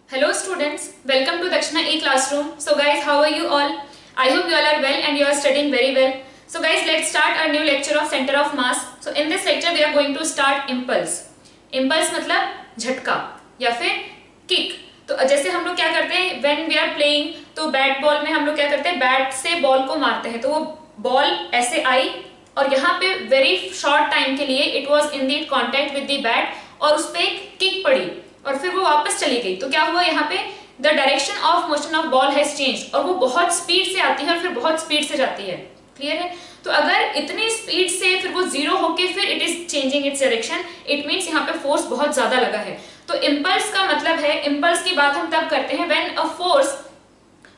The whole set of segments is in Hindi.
Hello students, welcome to Dakshina E-Classroom. So guys, how are you all? I hope you all are well and you are studying very well. So guys, let's start our new lecture of center of mass. So in this lecture we are going to start impulse. Impulse मतलब झटका या फिर किक. तो जैसे हम लोग क्या करते हैं when we are playing, तो बैट बॉल में हम लोग क्या करते हैं, बैट से बॉल को मारते हैं. तो वो बॉल ऐसे आई और यहाँ पे वेरी शॉर्ट टाइम के लिए it was in the contact with the bat और उस पर एक किक पड़ी और फिर वो वापस चली गई. तो क्या हुआ, यहाँ पे the direction of motion of ball has change और वो बहुत स्पीड से आती है और फिर बहुत स्पीड से जाती है. क्लियर है? तो अगर इतनी स्पीड से फिर वो जीरो होके फिर it is changing its direction, it means यहाँ पे फोर्स बहुत ज्यादा लगा है. तो इम्पल्स का मतलब है, इम्पल्स की बात हम तब करते हैं when a force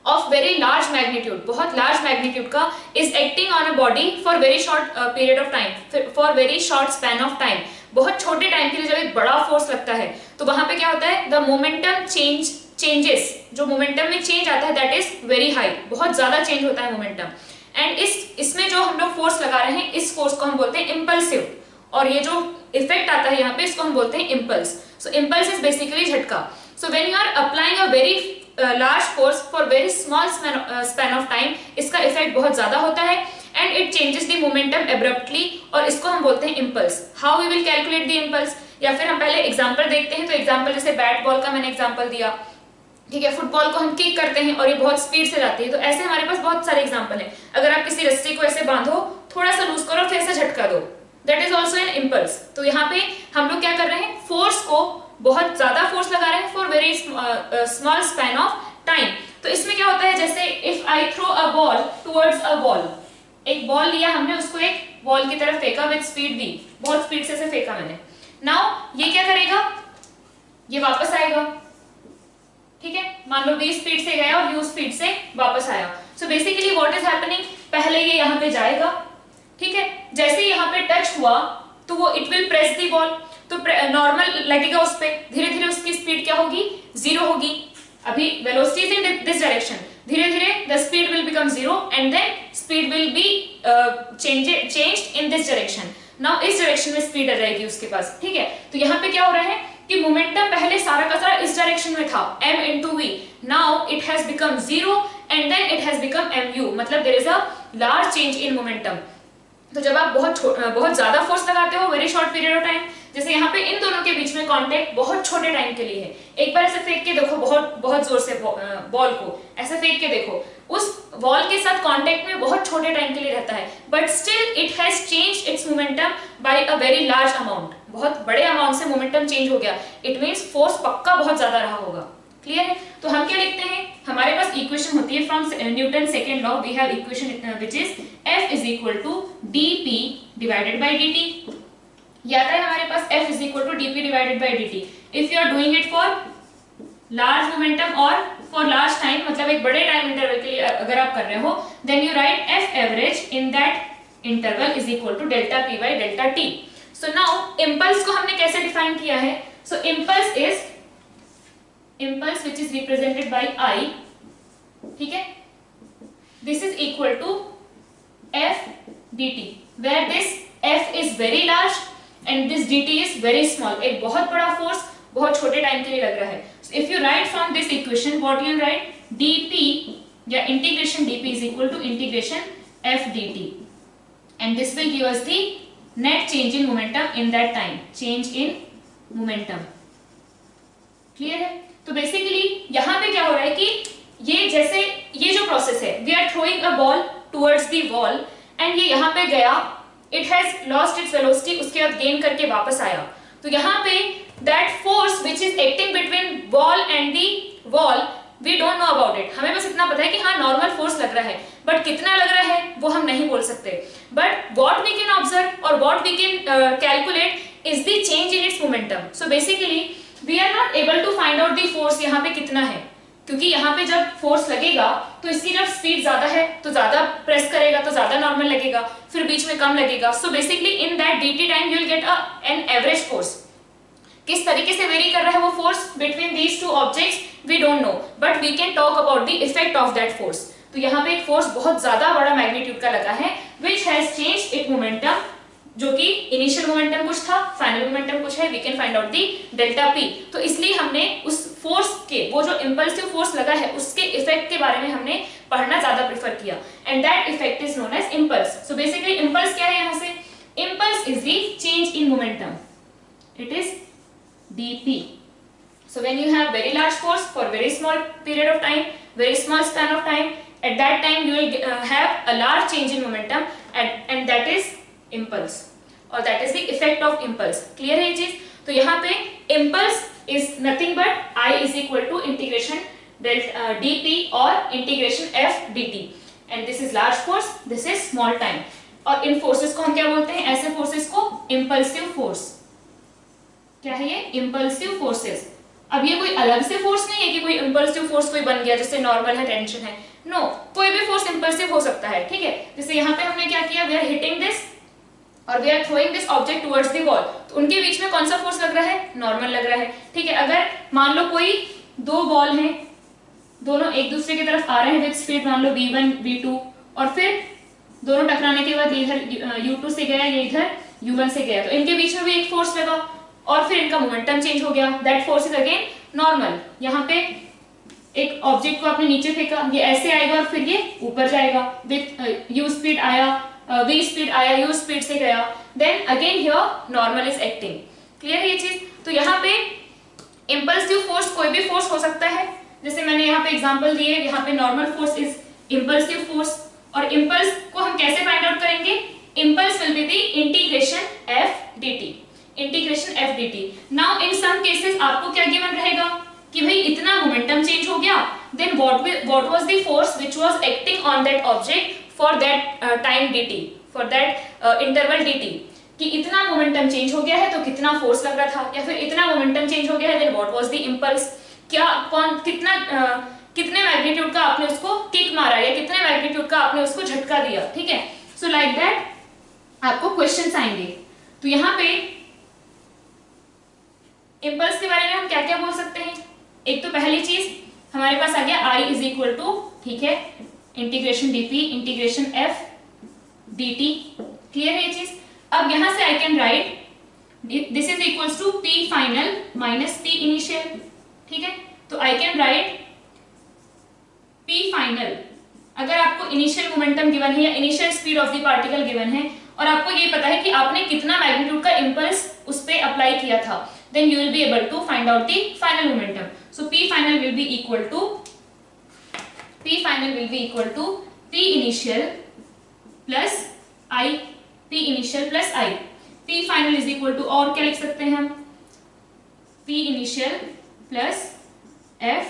of very large magnitude, बहुत लार्ज मैग्नीट्यूड का, is acting on a body for very short period of time, for very short span of time. बहुत छोटे टाइम के लिए जब एक बड़ा फोर्स लगता है तो वहां पे क्या होता है, द मोमेंटम चेंजेस, जो मोमेंटम में चेंज आता है दैट इज वेरी हाई, बहुत ज्यादा चेंज होता है मोमेंटम. एंड इसमें जो हम लोग फोर्स लगा रहे हैं, इस फोर्स को हम बोलते हैं इम्पल्सिव, और ये जो इफेक्ट आता है यहाँ पे इसको हम बोलते हैं impulse. So impulse is basically झटका. So when you are applying a very large force for very small span of time, इसका इफेक्ट बहुत ज्यादा होता है and it changes the momentum abruptly, और इसको हम बोलते हैं impulse. How we will calculate the impulse, या फिर हम पहले एग्जांपल देखते हैं. तो एग्जांपल जैसे बैट बॉल का मैंने एग्जांपल दिया, ठीक है. फुटबॉल को हम किक करते हैं और ये बहुत स्पीड से जाती है. तो ऐसे हमारे पास बहुत सारे एग्जांपल हैं. अगर आप किसी रस्सी को ऐसे बांधो, थोड़ा सा लूज करो, फिर से झटका दो, that is also an impulse. तो यहाँ पे हम लोग क्या कर रहे हैं, फोर्स को बहुत ज्यादा फोर्स लगा रहे हैं for very small span of time. तो इसमें क्या होता है, जैसे if I throw a ball towards a wall, एक बॉल लिया हमने, उसको एक वॉल की तरफ फेंका विद स्पीड दी, बहुत स्पीड से फेंका मैंने. नाउ ये क्या करेगा, ये वापस आएगा. ठीक है, मान लो v स्पीड से गया और u स्पीड से वापस आया. So basically what is happening, पहले ये यहाँ पे जाएगा, ठीक है. जैसे यहाँ पे टच हुआ तो वो it will press the ball, तो नॉर्मल लगेगा उस पे, धीरे धीरे उसकी स्पीड क्या होगी, जीरो होगी. अभी velocity is in this direction, धीरे धीरे the speed will become zero and then speed will be changed in this direction. Now इस डायरेक्शन में स्पीड आ जाएगी उसके पास, ठीक है. तो यहाँ पे क्या हो रहा है कि मोमेंटम पहले सारा का सारा इस डायरेक्शन में था, m into v, now it has become zero and then it has become mu, मतलब there is a large change in momentum. तो जब आप बहुत ज्यादा फोर्स लगाते हो very short period of time, जैसे यहाँ पे इन दोनों के बीच में कांटेक्ट बहुत छोटे टाइम के लिए है, एक बार ऐसे फेंक के देखो, बहुत जोर से बॉल को ऐसे फेंक के देखो, उस बॉल के साथ कांटेक्ट में बहुत छोटे टाइम के लिए रहता है, but still it has changed its momentum by a very large amount, बहुत बड़े अमाउंट से मोमेंटम चेंज हो गया. इट मींस फोर्स पक्का बहुत ज्यादा रहा होगा. क्लियर है? तो हम क्या लिखते हैं, हमारे पास इक्वेशन होती है from Newton second law, we have equation which is F is equal to dp divided by dt. ये आता है हमारे पास F is equal to dp divided by dt. If you are doing it for large momentum और फॉर लार्ज टाइम, मतलब एक बड़े टाइम इंटरवल के लिए अगर आप कर रहे हो, then you write F average in that interval is equal to delta p by delta t. So now impulse को हमने कैसे डिफाइन किया है, so impulse is impulse which is represented by I, ठीक है. This is equal to F dt, where this F is very large and this dt is very small. एक बहुत बड़ा फोर्स बहुत छोटे टाइम के लिए लग रहा है. So if you write from this equation, what you write, dp या integration dp is equal to integration F dt, and this will give us the net change in momentum in that time, change in momentum. Clear है? तो बेसिकली यहाँ पे क्या हो रहा है कि ये जैसे ये जो प्रोसेस है, we are throwing a ball towards the wall and ये यहाँ पे गया, it has lost its velocity, उसके बाद गेन करके वापस आया. तो यहाँ पे that force which is acting between ball and the wall, we don't know about it. हमें बस इतना पता है कि हाँ नॉर्मल फोर्स लग रहा है, बट कितना लग रहा है वो हम नहीं बोल सकते. But what we can observe और what we can calculate is the change in its momentum. So basically we are not able to find out the force यहाँ पे कितना है, क्योंकि यहाँ पे जब फोर्स लगेगा तो इसकी जब स्पीड ज्यादा है तो ज्यादा प्रेस करेगा तो ज्यादा नॉर्मल लगेगा, फिर बीच में कम लगेगा. So basically in that dt time you will get an average force. किस तरीके से वेरी कर रहा है वो force between these two objects we don't know, but we can talk about the effect of that force. तो यहाँ पे एक फोर्स बहुत ज्यादा बड़ा मैग्नीट्यूड का लगा है which has changed it momentum, जो कि इनिशियल मोमेंटम कुछ था, फाइनल मोमेंटम कुछ है, we can find out the delta p. तो इसलिए हमने उस फोर्स उसके वो जो इम्पल्सिव फोर्स लगा है उसके इफेक्ट के बारे में हमने पढ़ना ज्यादा प्रेफर किया, and that effect is known as impulse. So basically impulse क्या है यहाँ से, impulse is the change in momentum, it is dp. So when you have very large force for very small period of time, very small span of time, at that time you will have a large change in momentum, and that is impulse, or that is the effect of impulse. Clear है ये चीज? तो यहाँ पे impulse is nothing but I is equal to integration dp or integration f dt, and this is large force, this is small time. और इन forces को हम क्या बोलते हैं, ऐसे forces को impulsive force. क्या है ये, impulsive forces. अब ये कोई अलग से फोर्स नहीं है कि कोई इंपल्सिव फोर्स कोई बन गया जैसे नॉर्मल है, टेंशन है, नो, कोई भी फोर्स इंपल्सिव हो सकता है, ठीक है। जैसे यहाँ पे हमने क्या किया, वी आर हिटिंग दिस और we are throwing this object towards the wall, तो उनके बीच में कौन सा फोर्स लग रहा है, नॉर्मल लग रहा है, ठीक है। अगर मान लो कोई दो बॉल हैं, दोनों एक दूसरे की तरफ आ रहे हैं विद स्पीड मान लो v1 v2, और फिर दोनों टकराने के बाद इधर u2 से गया, ये इधर u1 से गया, तो इनके बीच में भी एक फोर्स लगा और फिर इनका मोमेंटम चेंज हो गया, that force is again normal. यहाँ पे एक ऑब्जेक्ट को आपने नीचे फेंका, ये ऐसे आएगा और फिर ये ऊपर जाएगा, विथ u स्पीड आया, v स्पीड आया, u स्पीड से गया, then again here normal is acting. Clear है ये चीज? तो यहाँ पे इंपल्सिव फोर्स कोई भी फोर्स हो सकता है, जैसे मैंने यहाँ पे एग्जांपल दिए, यहाँ पे normal force is impulsive force, और इंपल्स को हम कैसे फाइंड आउट करेंगे, impulse will be the integration f dt, integration f dt। Now in some cases आपको क्या गिवन रहेगा कि भाई इतना मोमेंटम चेंज हो गया, then what was the force which was acting on that object for that time dt, for that interval dt, कि इतना मोमेंटम चेंज हो गया है तो कितना फोर्स लग रहा था, या फिर इतना मोमेंटम चेंज हो गया है, then what was the impulse, क्या कौन कितना कितने मैग्नीट्यूड का आपने उसको किक मारा या कितने मैग्नीट्यूड का आपने उसको झटका दिया, ठीक है। सो लाइक दैट आपको क्वेश्चंस आएंगे। तो यहाँ पे इंपल्स के बारे में हम क्या क्या बोल सकते हैं, एक तो पहली चीज हमारे पास आ गया I इज इक्वल टू, ठीक है, integration dp integration f dt। Clear है ये चीज? अब यहां से I can write this is equals to p final minus p initial, ठीक है। तो I can write p final, अगर आपको इनिशियल मोमेंटम गिवन है या initial speed of the particle given है और आपको ये पता है कि आपने कितना मैग्नीट्यूड का इंपल्स उस पे अप्लाई किया था, then you will be able to find out the final momentum. So p final will be equal to p initial plus I, p initial plus I, p final is equal to, और क्या लिख सकते हैं हम, p initial plus f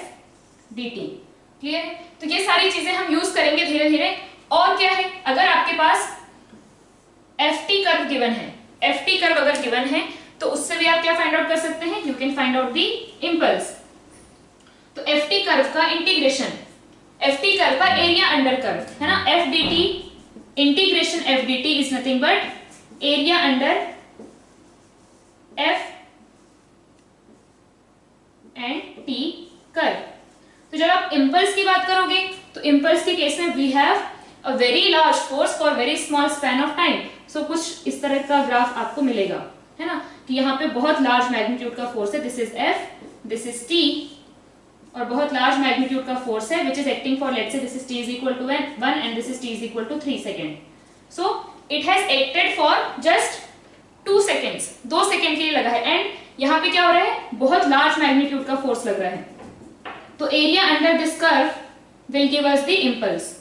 dt। Clear है? तो ये सारी चीजें हम यूज करेंगे धीरे धीरे। और क्या है, अगर आपके पास ft कर्व गिवन है, ft कर्व अगर गिवन है तो उससे भी आप क्या फाइंड आउट कर सकते हैं, you can find out the impulse. तो ft कर्व का इंटीग्रेशन, ft कर्व का एरिया अंडर कर्व है ना, f dt integration f dt is nothing but area under f and t curve. तो जब आप इंपल्स की बात करोगे तो इंपल्स के केस में we have a very large force for very small span of time. So कुछ इस तरह का ग्राफ आपको मिलेगा, है ना, कि यहाँ पे बहुत लार्ज मैग्नीट्यूड का फोर्स है, this is f, this is t, और बहुत लार्ज मैग्नीट्यूड का फोर्स है which is acting for, let's say this is t is equal to 1 and this is t is equal to 3 second. So it has acted for just 2 seconds, 2 second के लिए लगा है, एंड यहाँ पे क्या हो रहा है, बहुत लार्ज मैग्नीट्यूड का फोर्स लग रहा है। तो area under this curve will give us the impulse,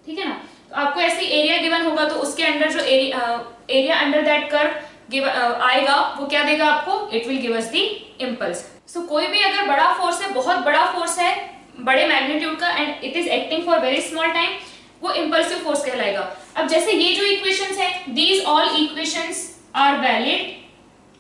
ठीक है ना। तो आपको ऐसी एरिया गिवन होगा तो उसके अंडर जो एरिया अंडर दैट कर्व आएगा वो क्या देगा आपको, it will give us the impulse. So कोई भी अगर बड़ा फोर्स है, बहुत बड़ा फोर्स है, बड़े मैग्नीट्यूड का, and it is acting for very small time, वो इंपल्सिव फोर्स कहलाएगा। अब जैसे ये जो इक्वेशंस हैं, these all equations are valid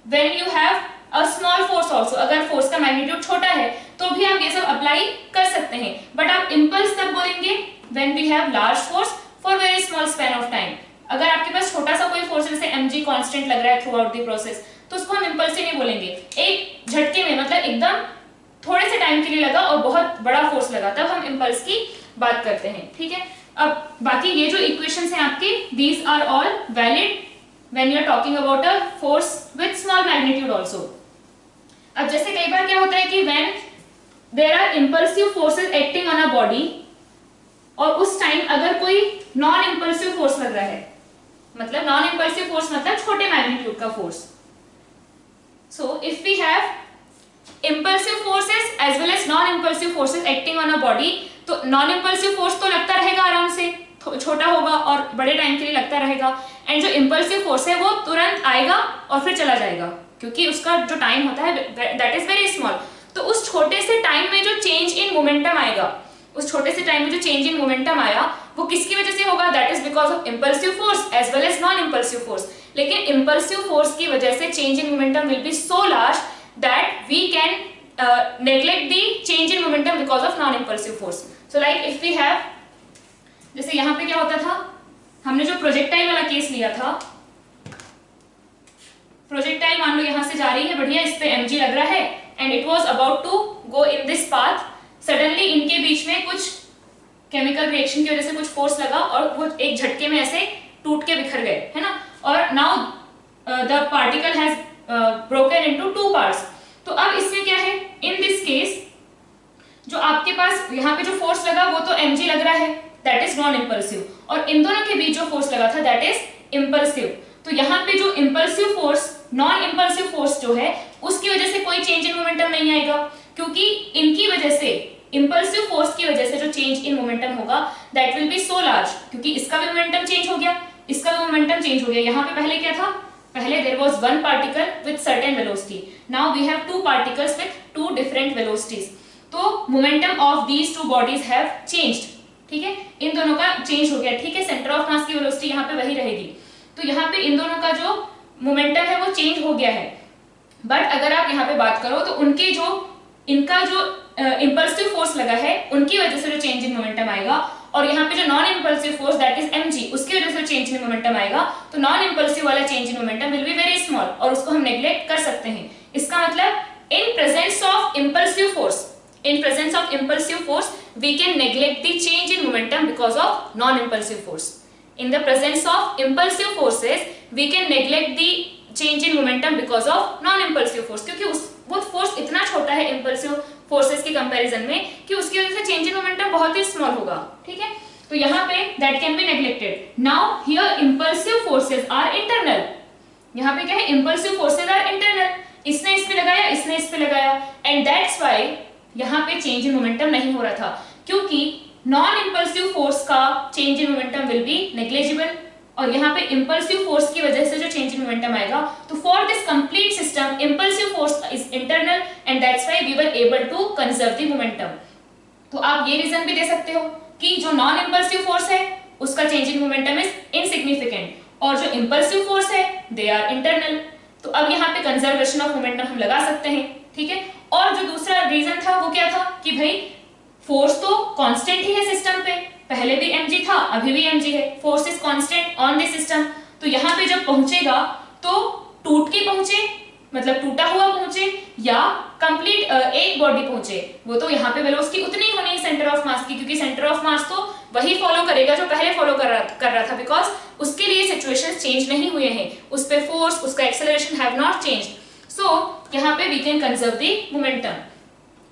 when you have a small force also. अगर फोर्स का मैग्नीट्यूड छोटा है तो भी हम ये सब अप्लाई कर सकते हैं, बट आप इंपल्स तब बोलेंगे when we have large force for very small span of time. अगर आपके पास छोटा सा कोई फोर्स जैसे mg कांस्टेंट लग रहा है थ्रू आउट द प्रोसेस, तो उसको हम इंपल्स नहीं बोलेंगे। एक झटके में, मतलब एकदम थोड़े से टाइम के लिए लगा और बहुत बड़ा फोर्स लगा, तब हम इंपल्स की बात करते हैं, ठीक है। अब बाकी ये जो इक्वेशंस हैं आपके, these are all valid when you are talking about a force with small magnitude also. अब जैसे कई बार क्या होता है कि when there are impulsive forces acting on a body, और उस टाइम अगर कोई नॉन इंपल्सिव फोर्स लग रहा है, मतलब नॉन इंपल्सिव फोर्स मतलब छोटे मैग्नीट्यूड का force. So if we have impulsive forces as well as non impulsive forces acting on a body, तो नॉन इंपल्सिव फोर्स तो लगता रहेगा आराम से, छोटा होगा और बड़े टाइम के लिए लगता रहेगा, एंड जो इंपल्सिव फोर्स है वो तुरंत आएगा और फिर चला जाएगा, क्योंकि उसका जो टाइम होता है दैट इज वेरी स्मॉल। तो उस छोटे से टाइम में जो चेंज इन मोमेंटम आएगा, उस छोटे से टाइम में जो चेंज इन मोमेंटम आया वो किसकी वजह से होगा? That is because of impulsive force as well as non impulsive force. लेकिन इंपल्सिव फोर्स की वजह से change in momentum will be so large that we can neglect the change in momentum because of non-impulsive force. So like if we have, जैसे यहाँ पे क्या होता था, हमने जो प्रोजेक्टाइल वाला केस लिया था, प्रोजेक्टाइल मान लो यहाँ से जा रही है, बढ़िया, इस पे mg लग रहा है and it was about to go in this path. Suddenly इनके बीच में कुछ केमिकल रिएक्शन की वजह से कुछ फोर्स लगा और वो एक झटके में ऐसे टूट के बिखर गए, है ना, और now the particle has broken into two parts. तो अब इसमें क्या है, इन दिस केस जो आपके पास यहाँ पे जो फोर्स लगा वो तो mg लग रहा है, दैट इज नॉन इंपल्सिव, और इन दोनों के बीच जो फोर्स लगा था दैट इज इंपल्सिव। तो यहाँ पे जो impulsive force, non impulsive force जो है उसकी वजह से कोई चेंज इन मोमेंटम नहीं आएगा, क्योंकि इनकी वजह से, इंपल्सिव फोर्स की वजह से जो चेंज इन मोमेंटम होगा that will be so large, क्योंकि इसका भी मोमेंटम चेंज हो गया, इसका भी मोमेंटम चेंज हो गया। यहाँ पे पहले क्या था, पहले there was one particle with certain velocity, now we have two particles with two different velocities, तो momentum of these two bodies have changed, ठीक है, इन दोनों का चेंज हो गया, ठीक है, सेंटर ऑफ मास की वेलोसिटी यहाँ पे वही रहेगी, तो यहाँ पे इन दोनों का जो मोमेंटम है वो चेंज हो गया है। बट अगर आप यहाँ पे बात करो तो उनके जो, इनका जो इंपल्सिव फोर्स लगा है उनकी वजह से जो चेंज इन मोमेंटम आएगा, और यहाँ पे जो non impulsive force that is mg उसकी वजह से चेंज इन मोमेंटम आएगा, तो नॉन इंपल्सिव वाला change in momentum will be very small और उसको हम नेग्लेक्ट कर सकते हैं। इसका मतलब in presence of impulsive force, in presence of impulsive force we can neglect the change in momentum because of non impulsive force. In the presence of impulsive forces we can neglect the change in momentum because of non impulsive force, क्योंकि वो फोर्स इतना छोटा है impulsive forces के कंपैरिजन में कि उसकी वजह से change in momentum बहुत ही स्मॉल होगा, ठीक है, तो यहाँ पे that can be neglected. Now here impulsive forces are internal, यहाँ पे क्या है, impulsive forces are internal, इसने इस पे लगाया, इसने इस पे लगाया, and that's why यहाँ पे चेंज इन मोमेंटम नहीं हो रहा था, क्योंकि नॉन इंपल्सिव फोर्स का change in momentum will B negligible, और यहाँ पे इंपल्सिव फोर्स की वजह से जो चेंज इन मोमेंटम आएगा, तो for this complete system impulsive force is internal and that's why we were able to conserve the momentum. तो आप ये रीजन भी दे सकते हो कि जो नॉन इंपल्सिव फोर्स है उसका change in momentum is insignificant, और जो इंपल्सिव फोर्स है दे आर इंटरनल। तो अब यहाँ पे कंजर्वेशन ऑफ मोमेंटम हम लगा सकते हैं, ठीक है। और जो दूसरा रीजन था वो क्या था कि भाई फोर्स तो कांस्टेंट ही है सिस्टम पे, पहले भी mg था, अभी भी mg है, force is constant on this system, तो यहाँ पे जब पहुंचेगा तो टूट के पहुंचे, मतलब टूटा हुआ पहुंचे, या कंप्लीट एक बॉडी पहुंचे, वो तो यहाँ पे वेलोसिटी उतनी होनी है सेंटर ऑफ मास की, क्योंकि सेंटर ऑफ मास तो वही फॉलो करेगा जो पहले फॉलो कर रहा था, बिकॉज उसके लिए सिचुएशंस चेंज नहीं हुए हैं, उस पे फोर्स, उसका acceleration have not changed, so यहाँ पे we can conserve the momentum.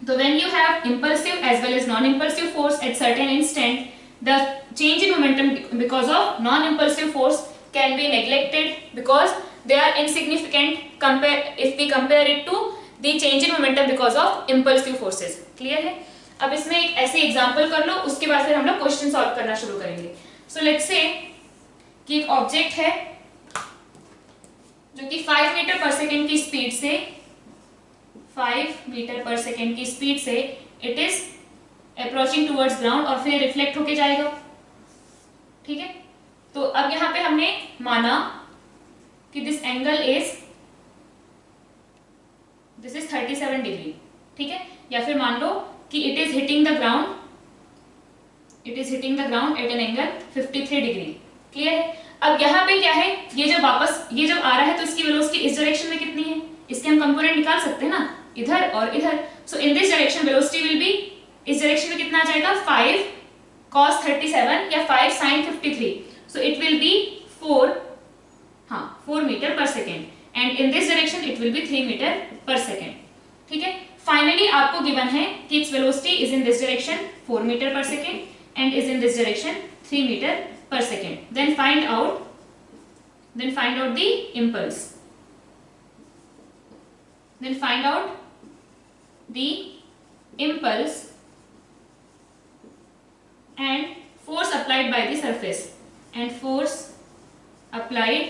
So when you have impulsive as well as non-impulsive force at certain instant, the change in momentum because of non-impulsive force can be neglected because they are insignificant if we compare it to the change in momentum because of impulsive forces. Clear है? अब इसमें एक ऐसी एग्जांपल कर लो, उसके बाद फिर हम लोग क्वेश्चन सॉल्व करना शुरू करेंगे। So let's say कि एक ऑब्जेक्ट है जो कि 5 मीटर पर सेकेंड की स्पीड से 5 मीटर पर सेकेंड की स्पीड से it is approaching towards ground और फिर रिफ्लेक्ट होके जाएगा, ठीक है। तो अब यहाँ पे हमने माना कि दिस एंगल इज 37 डिग्री, ठीक है, या फिर मान लो कि it is hitting the ground at an angle 53 degree. Clear है? अब यहाँ पे क्या है, ये जब आ रहा है तो इसकी वेलोसिटी इस डायरेक्शन में कितनी है, इसके हम कंपोनेंट निकाल सकते हैं ना, इधर और इधर। So in this direction velocity will be, इस डायरेक्शन में कितना आ जाएगा, 5 cos 37 या 5 sin 53, so it will be 4 metre per second, and in this direction it will be 3 metre per second, ठीक है। फाइनली आपको गिवन है कि it's velocity is in this direction 4 metre per second and is in this direction 3 metre per second. Then find out the impulse. Then find out the impulse and force applied by the surface. And force applied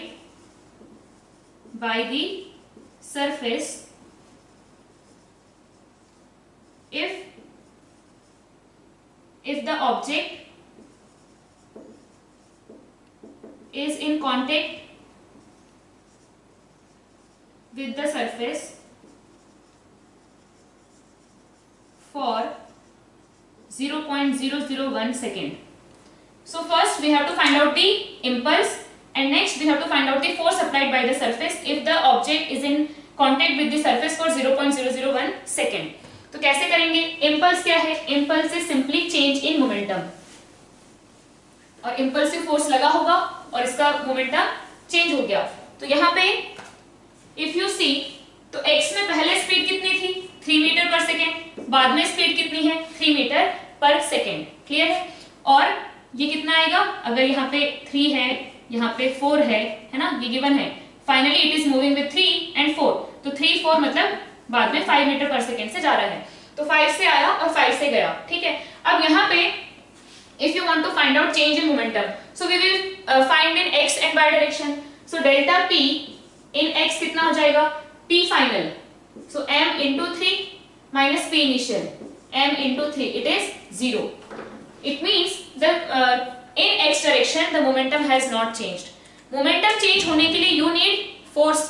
by the surface if the object is in contact with the surface for 0.001 second. So first we have to find out the impulse and next we have to find out the force applied by the surface if the object is in contact with the surface for 0.001 second. तो कैसे करेंगे? इम्पल्स क्या है? Impulse is simply change in momentum और इम्पल्सिव फोर्स लगा होगा और इसका मोमेंटम चेंज हो गया। तो यहाँ पे इफ यू सी तो x में पहले स्पीड कितनी थी 3 मीटर पर सेकेंड, बाद में स्पीड कितनी है 3 मीटर पर सेकेंड। क्लियर है? और ये कितना आएगा? अगर यहाँ पे 3 है यहाँ पे 4 है ना, ये गिवन है। Finally it is moving with 3 and 4, तो 3 4 मतलब बाद में 5 मीटर पर सेकेंड से जा रहा है। तो 5 से आया और 5 से गया। ठीक है, अब यहाँ पे if you want to find out change in momentum, so we will find in x and y direction. So delta p in x कितना हो जाएगा? p final, so m into 3 minus p initial, m into 3, it is 0. It means the in x direction the momentum has not changed. Momentum change होने के लिए you need force,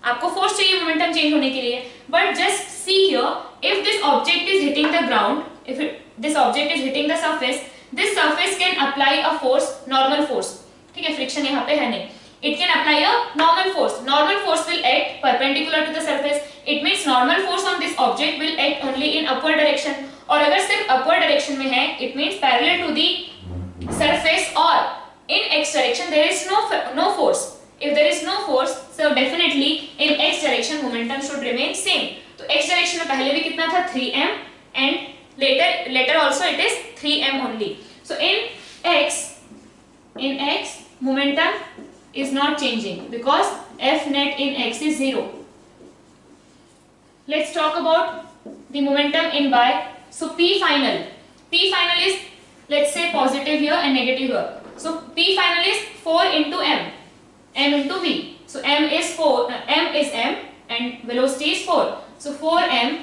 आपको force चाहिए momentum change होने के लिए। But just see here, if this object is hitting the ground, if this object is hitting the surface, this surface can apply a force, normal force. ठीक है, फ्रिक्शन यहाँ पे है नहीं। It can apply a normal force. Normal force will act perpendicular to the surface. It means normal force on this object will act only in upward direction. और अगर सिर्फ upward direction में है, it means parallel to the surface or in x direction there is no force. If there is no force, so definitely in x direction momentum should remain same. तो x direction में पहले भी कितना था 3m and later also it is 3m only. So in x momentum is not changing because F net in x is 0. Let's talk about the momentum in y. So P final is, let's say, positive here and negative here. So P final is 4 into m into v. So m is 4, m is m and velocity is 4. So 4m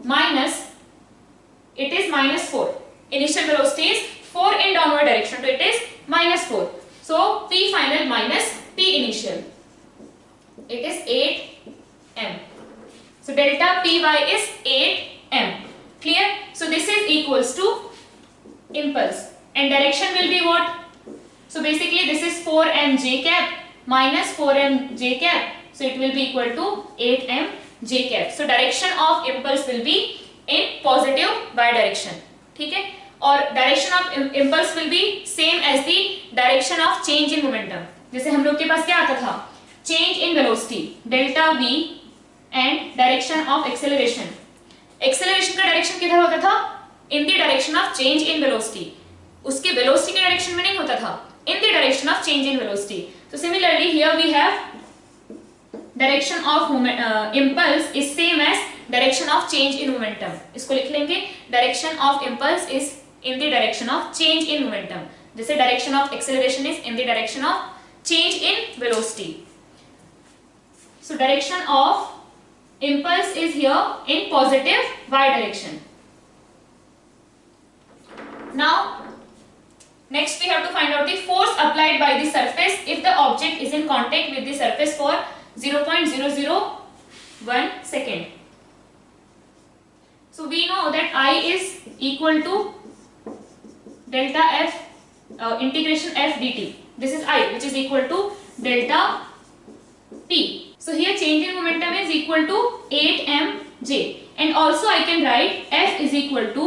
minus, it is minus 4. Initial velocity is 4 in downward direction, so it is minus 4. So P final minus P initial, it is 8m. So delta Py is 8m. Clear? So this is equals to impulse and direction will be what? So basically this is 4m j cap minus 4m j cap, so it will be equal to 8m j cap. So direction of impulse will be in positive y direction. ठीक है, और direction of impulse will be same as the direction of change in momentum. जैसे हम लोग के पास क्या आता था, change in velocity delta v and direction of acceleration. Acceleration का डायरेक्शन किधर होता था? In the direction of change in velocity. उसके वेलोसिटी के डायरेक्शन में नहीं होता था, in the direction of change in velocity. तो similarly here we have direction of impulse is same as direction of change in momentum. इसको लिख लेंगे, direction of impulse is in the direction of change in momentum. जैसे direction of acceleration is in the direction of change in velocity. So direction of impulse is here in positive y direction. Now next we have to find out the force applied by the surface if the object is in contact with the surface for 0.001 second. So we know that I is equal to delta f integration f dt. This is I, which is equal to delta p. So here change in momentum is equal to 8mj, and also I can write f is equal to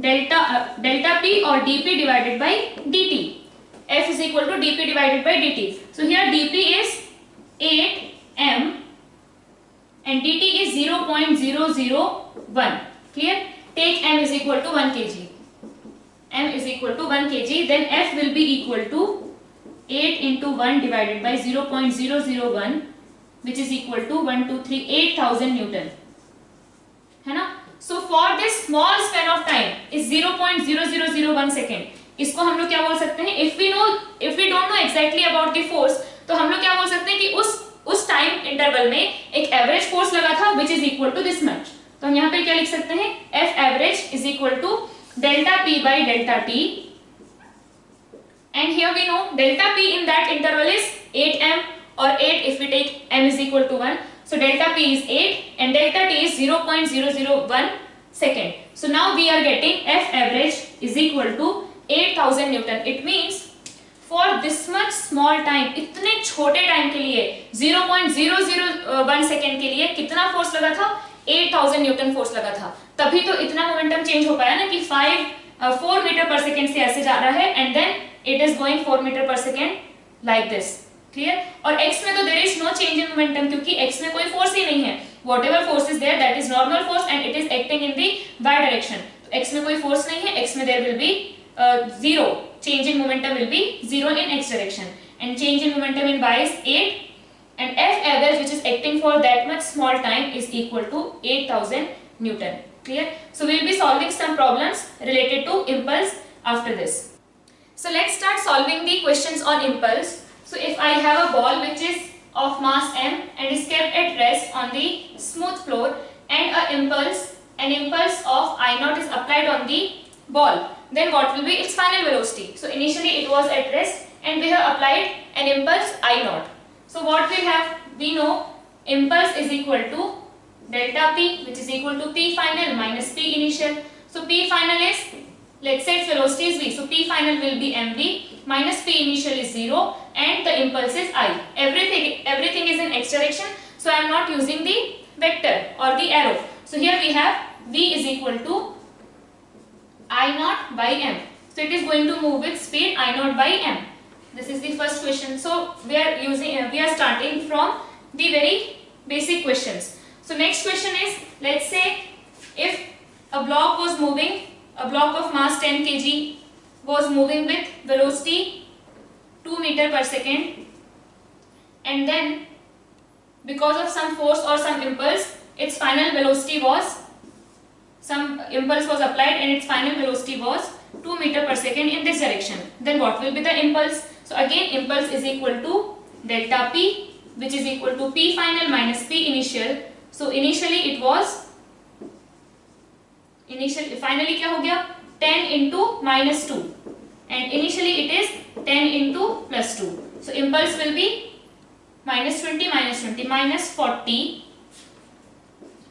delta p or dp divided by dt. F is equal to dp divided by dt. So here dp is 8m and dt is 0.001. Clear? Take m is equal to 1 kg. M is equal to 1 kg. Then F will be equal to 8 into 1 divided by 0.001, which is equal to 1, 2, 3, 8000 Newton. है ना? So for this small span of time is 0.0001 second. इसको हम लोग क्या बोल सकते हैं? If we don't know exactly about the force, तो हम लोग क्या बोल सकते हैं कि उस टाइम इंटरवल में एक एवरेज फोर्स लगा था which is equal to this much. तो हम यहाँ पे क्या लिख सकते हैं? F average is equal to delta P by delta T. And here we know delta P in that interval is 8m, or 8 if we take m is equal to 1. So delta P is 8 and delta T is 0.001 second. So now we are getting F average is equal to 8000 Newton. It means for this much small time, इतने छोटे टाइम के लिए 0.001 सेकेंड के लिए कितना फोर्स लगा था? 8000 न्यूटन फोर्स लगा था. तभी तो इतना मोमेंटम चेंज हो पाया ना कि 4 मीटर पर सेकेंड से ऐसे जा रहा है and then it is going 4 metre per second like this. Clear? और x में तो there is no change in momentum क्योंकि x में कोई फोर्स ही नहीं है. Whatever force is there that is normal force and it is acting in the y direction. तो x में कोई फोर्स नहीं है. x में there will be zero. Change in momentum will be 0 in x direction and change in momentum in y is 8 and F average which is acting for that much small time is equal to 8000 Newton. Clear? So we will be solving some problems related to impulse after this. So let's start solving the questions on impulse. So if I have a ball which is of mass m and is kept at rest on the smooth floor and an impulse of I naught is applied on the ball, then what will be its final velocity? So initially it was at rest and we have applied an impulse I naught. So what we have? We know impulse is equal to delta P, which is equal to P final minus P initial. So P final is, let's say its velocity is v. So P final will be mv minus P initial is 0 and the impulse is I. Everything is in x direction. So I am not using the vector or the arrow. So here we have v is equal to I naught by m. So it is going to move with speed I naught by m. This is the first question. So we are starting from the very basic questions. So next question is, let's say if a block of mass 10 kg was moving with velocity 2 meter per second and then because of some force or some impulse its final velocity was, some impulse was applied and its final velocity was 2 meter per second in this direction. Then what will be the impulse? So again impulse is equal to delta P, which is equal to P final minus P initial. So initially it was, finally क्या हो गया? 10 into minus 2 and initially it is 10 into plus 2. So impulse will be minus 20 minus 40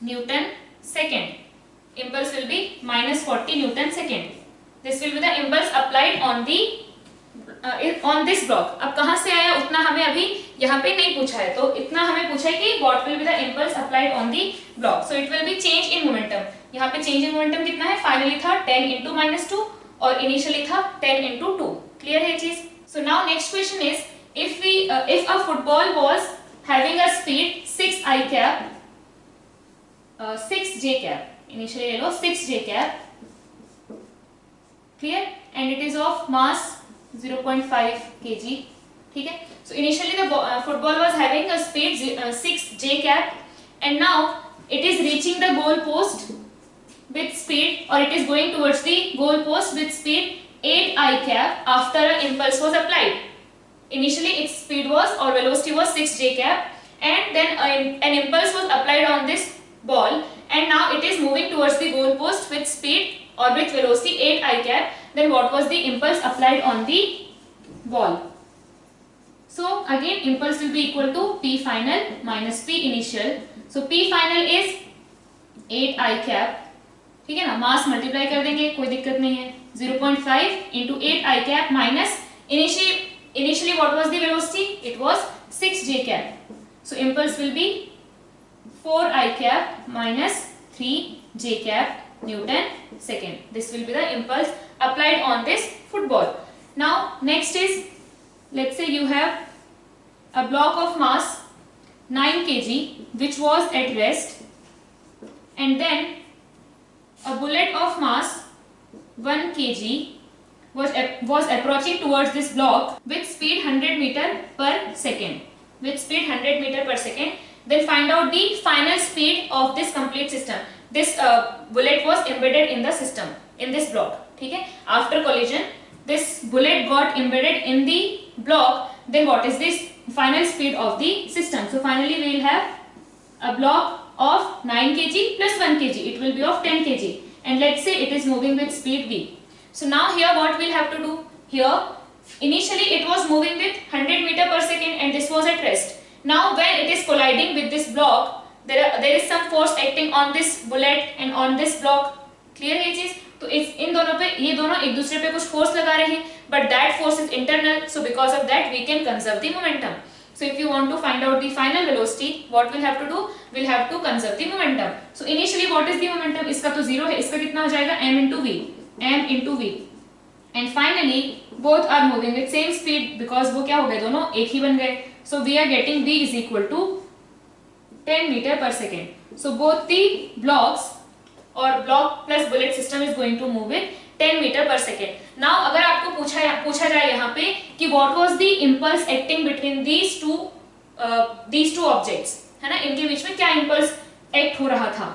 Newton second. Impulse will be minus 40 Newton second. This will be the impulse applied on this block. अब कहाँ से आया उतना हमें अभी यहाँ पे नहीं पूछा है. तो इतना हमें पूछा है कि what will be the impulse applied on the block. So it will be change in momentum. यहाँ पे change in momentum कितना है? Finally था 10 into minus 2 और initially था 10 into 2. Clear है ये चीज? So now next question is, if a football was having a speed 6 I cap, 6 j cap. Initially ले लो 6 j cap. Clear? And it is of mass 0.5 kg. ठीक है? So initially the football was having a speed 6 j cap and now it is reaching the goal post with speed, or it is going towards the goal post with speed 8 I cap after an impulse was applied. Initially its speed was or velocity was 6 j cap and then an impulse was applied on this ball and now it is moving towards the goal post with speed or with velocity 8 I cap. Then what was the impulse applied on the ball? So again impulse will be equal to P final minus P initial. So P final is 8 I cap. ठीक है ना? मास मल्टीप्लाई कर देंगे, कोई दिक्कत नहीं है. 0.5 into 8 I cap minus initially what was the velocity? It was 6 j cap. So impulse will be 4 I cap minus 3 j cap Newton second. This will be the impulse applied on this football. Now next is, let's say you have a block of mass 9 kg which was at rest and then 1 kg was approaching towards this block with speed 100 meter per second. With speed 100 meter per second. Then find out the final speed of this complete system. This bullet was embedded in the system, in this block. ठीक है? After collision, this bullet got embedded in the block. Then what is this final speed of the system? So finally we will have a block of 9 kg plus 1 kg. It will be of 10 kg. And let's say it is moving with speed v. So now here what we'll have to do? Here initially it was moving with 100 meter per second and this was at rest. Now when it is colliding with this block, there is some force acting on this bullet and on this block. Clear है ये चीज? तो इन दोनों पे, ये दोनों एक दूसरे पे कुछ फोर्स लगा रहे हैं, but that force is internal, so because of that we can conserve the momentum. So if you want to find out the final velocity, what we'll have to do? We'll have to conserve the momentum. So initially what is the momentum? इसका तो zero है, इसका कितना हो जाएगा? m into v. And finally both are moving with same speed because वो क्या हो गए? दोनों एक ही बन गए. So we are getting v is equal to 10 meter per second. So both the blocks or block plus bullet system is going to move with 10 meter per second. Now अगर आपको पूछा जाए यहाँ पे कि what was the impulse acting between these two objects, है ना? इनके बीच में क्या impulse act हो रहा था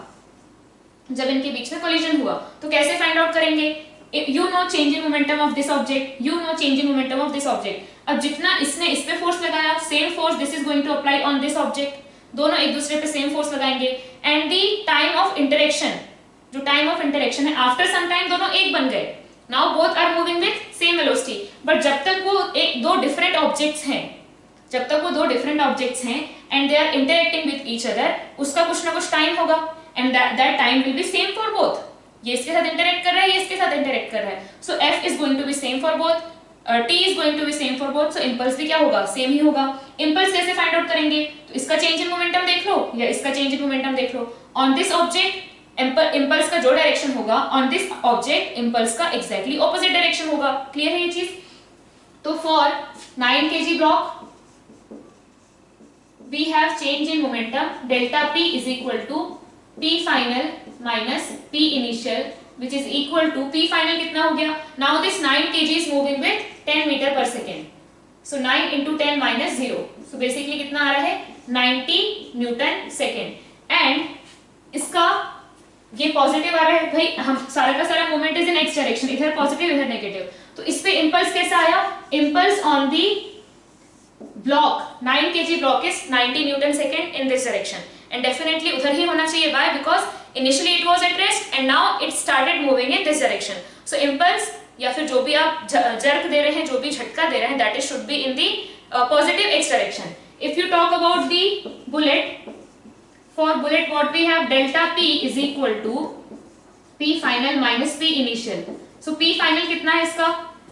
जब इनके बीच में collision हुआ, तो कैसे find out करेंगे? You know change in momentum of this object, you know change in momentum of this object. अब जितना इसने इस पे फोर्स लगाया, same force this is going to apply on this object. दोनों एक दूसरे पे सेम फोर्स लगाएंगे. And the time of interaction, जो टाइम ऑफ इंटरेक्शन है, आफ्टर सम टाइम दोनों एक बन गए. Now both are moving with same velocity. But जब तक वो दो डिफरेंट ऑब्जेक्ट्स हैं and they are interacting with each other, उसका कुछ ना कुछ टाइम होगा and that time will be same for both. ये इसके साथ इंटरेक्ट कर रहा है, ये इसके साथ इंटरेक्ट कर रहा है. So F is going to be same for both, t is going to be same for both. So impulse भी क्या होगा? सेम ही होगा. impulse कैसे फाइंड आउट करेंगे? तो इसका चेंज इन मोमेंटम देख लो या इसका चेंज इन मोमेंटम देख लो. ऑन दिस ऑब्जेक्ट impulse का जो डायरेक्शन होगा, ऑन दिस ऑब्जेक्ट impulse का एग्जैक्टली ऑपोजिट डायरेक्शन होगा. क्लियर है ये चीज? तो for 9 kg block we have change in momentum delta p is equal to p final minus p initial, which is equal to p final कितना हो गया? Now this 9 kg is moving with 10 meter per second. So 9 into 10 minus 0. So basically कितना आ रहा है? 90 न्यूटन सेकेंड. एंड इसका ये पॉजिटिव आ रहा है भाई, हम सारा का सारा movement is in X direction, इधर पॉजिटिव इधर नेगेटिव. तो इस पे इंपल्स कैसा आया? Impulse on the block 9 kg block is 90 Newton second in this direction. And definitely उधर ही होना चाहिए. Why? Because initially it was at rest and now it started moving in this direction. So impulse या फिर जो भी आप jerk दे रहे हैं, जो भी झटका दे रहे हैं, that is should be in the positive x direction. If you talk about the bullet, for bullet what we have? Delta p is equal to p final minus p initial. So p final कितना है इसका?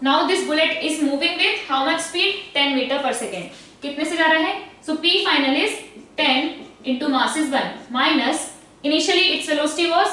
Now this bullet is moving with how much speed? 10 meter per second. कितने से जा रहा है? So p final is 10 into mass is 1 minus initially its velocity was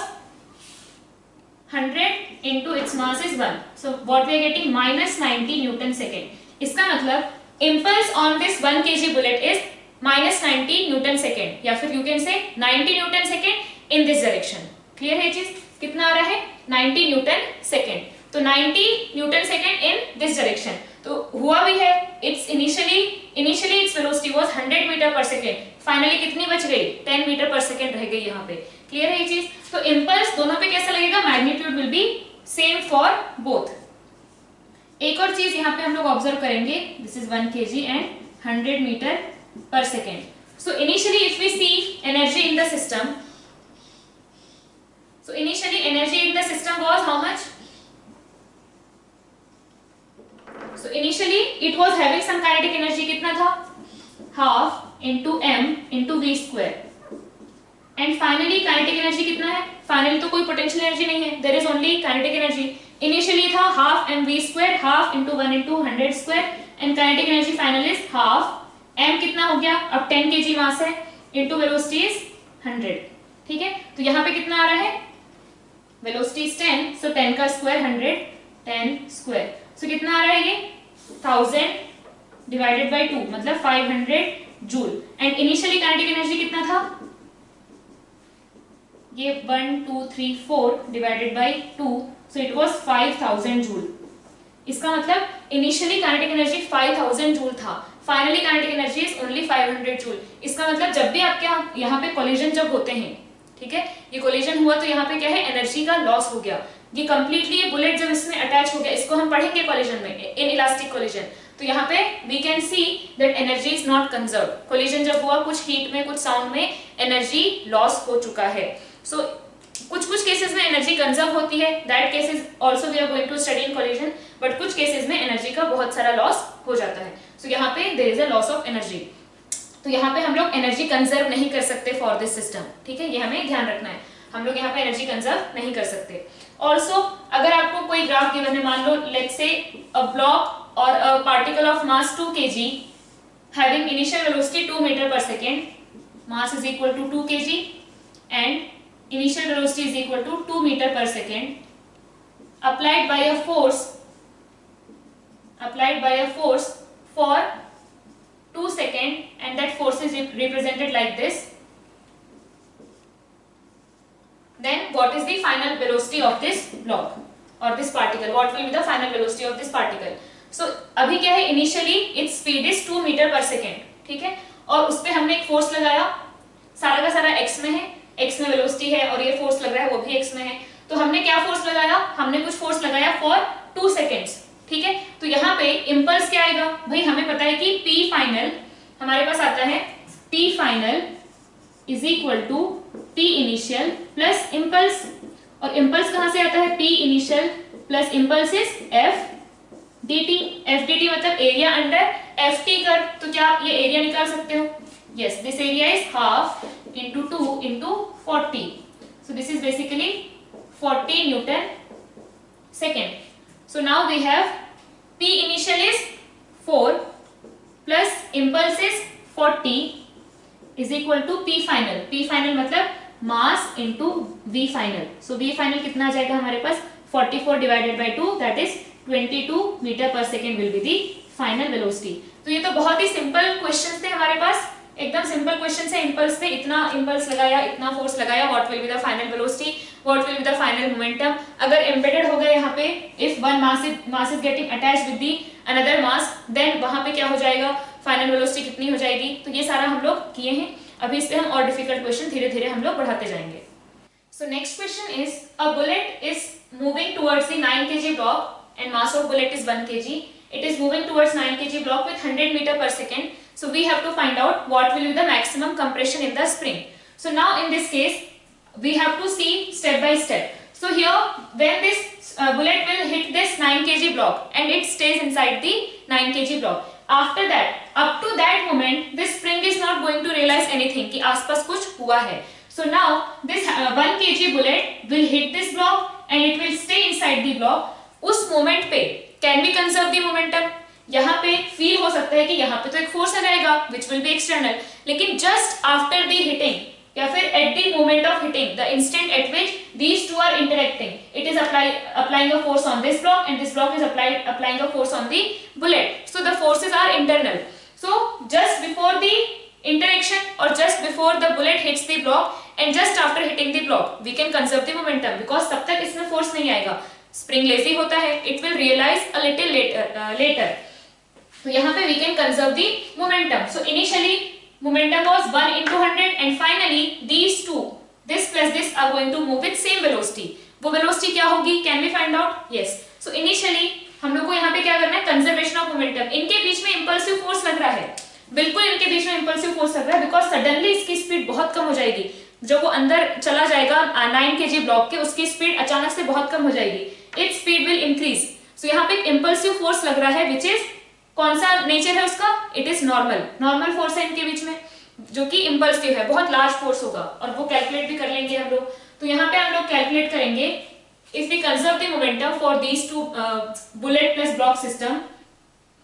100 into its mass is 1. So what we are getting? Minus 90 newton second. इसका मतलब impulse on this 1 kg bullet is minus 90 newton second, या फिर you can say 90 newton second in this direction. Clear है चीज? कितना आ रहा है? 90 newton second. तो 90 newton second in this direction. तो हुआ भी है, it's initially its velocity was 100 meter per second. Finally कितनी बच गई? 10 मीटर पर सेकेंड रह गई यहाँ पे. क्लियर है ये चीज? तो इंपल्स दोनों पे कैसा लगेगा? Magnitude will be same for both. एक और चीज यहाँ पे हम लोग ऑब्जर्व करेंगे. This is 1 kg and 100 metre per second. So initially if we see energy in the system, so initially energy in the system was how much? So initially it was having some kinetic energy. कितना था? Half into m into v square. And finally kinetic energy कितना है? फाइनली तो कोई पोटेंशियल एनर्जी नहीं है, there is only kinetic energy. Initially था half m v square, half into 1 into 100 square, and kinetic energy final is half m. कितना हो गया? अब 10 kg मास है into वेलोसिटी इज 100. ठीक है, तो यहाँ पे कितना आ रहा है? वेलोसिटी इज 10, सो 10 का स्क्वायर 100, 10 स्क्वायर. सो कितना आ रहा है? ये 1000 डिवाइडेड बाय 2 मतलब 500 joule. And initially kinetic energy कितना था? ये 1 2 3 4 divided by 2, so it was 5000 joule. इसका मतलब इनिशियली काइनेटिक एनर्जी 5000 जूल था, finally kinetic energy is only 500 joule. इसका मतलब जब भी आपके यहाँ पे कोलिजन जब होते हैं, ठीक है, ये कोलिजन हुआ तो यहाँ पे क्या है, एनर्जी का लॉस हो गया। ये कंप्लीटली ये बुलेट जब इसमें अटैच हो गया, इसको हम पढ़ेंगे कोलिजन में, इन इलास्टिक कोलिजन, तो यहाँ पे we can see that energy is not conserve. Collision जब हुआ, कुछ हीट में कुछ साउंड में एनर्जी लॉस हो चुका है। सो कुछ केसेस में एनर्जी कंजर्व होती है, that cases also we are going to study in collision, but कुछ केसेस में एनर्जी का बहुत सारा लॉस हो जाता है। सो यहाँ पे there is a loss of energy, तो यहाँ पे हम लोग एनर्जी कंजर्व नहीं कर सकते फॉर दिस सिस्टम, ठीक है, ये हमें ध्यान रखना है, हम लोग यहाँ पे एनर्जी कंजर्व नहीं कर सकते। ऑल्सो अगर आपको कोई ग्राफ गिवन है, मान लो लेट्स से अ ब्लॉक और a particle of mass 2 kg having initial velocity 2 meter per second, mass is equal to 2 kg and initial velocity is equal to 2 meter per second, applied by a force for 2 seconds, and that force is represented like this, then what is the final velocity of this block or this particle, what will be the final velocity of this particle? So अभी क्या है, initially its speed is 2 metre per second, ठीक है, और उस पे हमने एक फोर्स लगाया, सारा का सारा x में है, x में वेलोसिटी है, और ये फोर्स लग रहा है वो भी x में है, तो हमने क्या फोर्स लगाया, हमने कुछ फोर्स लगाया फॉर 2 सेकेंड्स, ठीक है। तो यहाँ पे इंपल्स क्या आएगा, भाई हमें पता है कि P फाइनल हमारे पास आता है, P final is equal to P initial plus impulse, और इंपल्स कहां से आता है, P initial plus impulse is F dt, F dt मतलब एरिया अंडर Ft कर, तो क्या आप ये एरिया निकाल सकते हो, yes, this area is half into 2 into 40, so this is basically 40 newton second. So now we have P initial is 4 plus impulse is 40 is equal to P final, P final मतलब mass into V final, so V final कितना आ जाएगा हमारे पास, 44 divided by 2, that is 22 metre per second will be the final velocity. तो ये तो बहुत ही सिंपल क्वेश्चंस थे हमारे पास, एकदम सिंपल क्वेश्चन है। इंपल्स पे इतना इंपल्स लगाया, इतना फोर्स लगाया, what will be the final velocity, what will be the final momentum. अगर एम्बेडेड हो गए यहाँ पे, if one mass is getting attached with the another mass, then वहां पे क्या हो जाएगा, फाइनल वेलोसिटी कितनी हो जाएगी। तो ये सारा हम लोग किए हैं, अभी इस पे हम और डिफिकल्ट क्वेश्चन धीरे धीरे हम लोग बढ़ाते जाएंगे। So next question is, a bullet is moving towards the 9 kg block and mass of bullet is 1 kg. It is moving towards 9 kg block with 100 meter per second. So we have to find out what will be the maximum compression in the spring. So now in this case we have to see step by step. So here when this bullet will hit this 9 kg block and it stays inside the 9 kg block. After that, up to that moment, this spring is not going to realize anything कि आसपास कुछ हुआ है. So now this 1 kg bullet will hit this block and it will stay inside the block. उस मोमेंट पे can we conserve the momentum, यहाँ पे फील हो सकता है कि यहाँ पे तो एक फोर्स लगाएगा विच विल बी एक्सटर्नल, लेकिन जस्ट आफ्टर द हिटिंग या फिर at the moment of hitting, the instant at which these two are interacting, it is applying a force on this block and this block is applying a force on the bullet. So the forces are internal. So just before the interaction or just before the bullet hits the block and just after hitting the block we can conserve the momentum because तब तक इसमें फोर्स नहीं आएगा, स्प्रिंग लेजी होता है, it will realise a little later. तो यहाँ पे we can conserve the momentum. So initially momentum was 1 into 100 and finally these two, this plus this are going to move with same velocity. वो वेलोसिटी क्या होगी, can we find out, yes. So initially हम लोग को यहाँ पे क्या करना है, कंजर्वेशन ऑफ मोमेंटम। इनके बीच में इंपल्सिव फोर्स लग रहा है, बिल्कुल इनके बीच में इंपल्सिव फोर्स लग रहा है बिकॉज सडनली इसकी स्पीड बहुत कम हो जाएगी, जब वो अंदर चला जाएगा 9 kg ब्लॉक के, उसकी स्पीड अचानक से बहुत कम हो जाएगी, इट्स स्पीड विल इंक्रीज। सो यहाँ पे एक इंपल्सिव फोर्स लग रहा है विच इज, कौन सा नेचर है उसका, इट इज नॉर्मल फोर्स है इनके बीच में जो कि इंपल्सिव है, बहुत लार्ज फोर्स होगा और वो कैलकुलेट भी कर लेंगे हम लोग। तो यहाँ पे हम लोग कैलकुलेट करेंगे, if we conserve the momentum for these two bullet plus block system,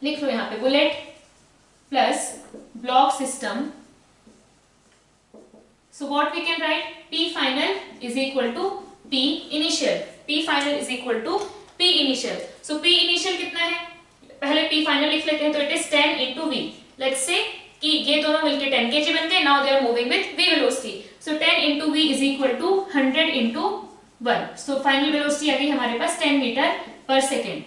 लिख लो यहाँ पे bullet plus block system. So what we can write, P final is equal to P initial. P final is equal to P initial. So P initial कितना है, पहले P final लिख लेते हैं, तो it is 10 into V. Let's say कि ये दोनों मिलके 10 kg बन गए, now they are moving with V velocity. So 10 into v is equal to 100 into 1. So final velocity आ गई हमारे पास 10 metre per second.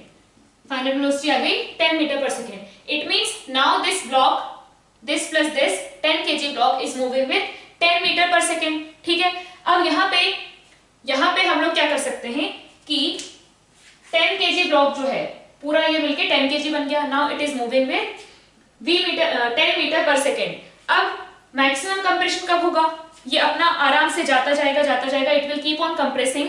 Final velocity आ गई 10 metre per second. It means now this block, this plus this 10 kg block is moving with 10 metre per second. ठीक है. अब यहाँ पे हम लोग क्या कर सकते हैं कि 10 kg ब्लॉक जो है पूरा ये मिलके 10 kg बन गया. Now it is moving with 10 metre per second. अब मैक्सिमम कंप्रेशन कब होगा? ये अपना आराम से जाता जाएगा. It will keep on compressing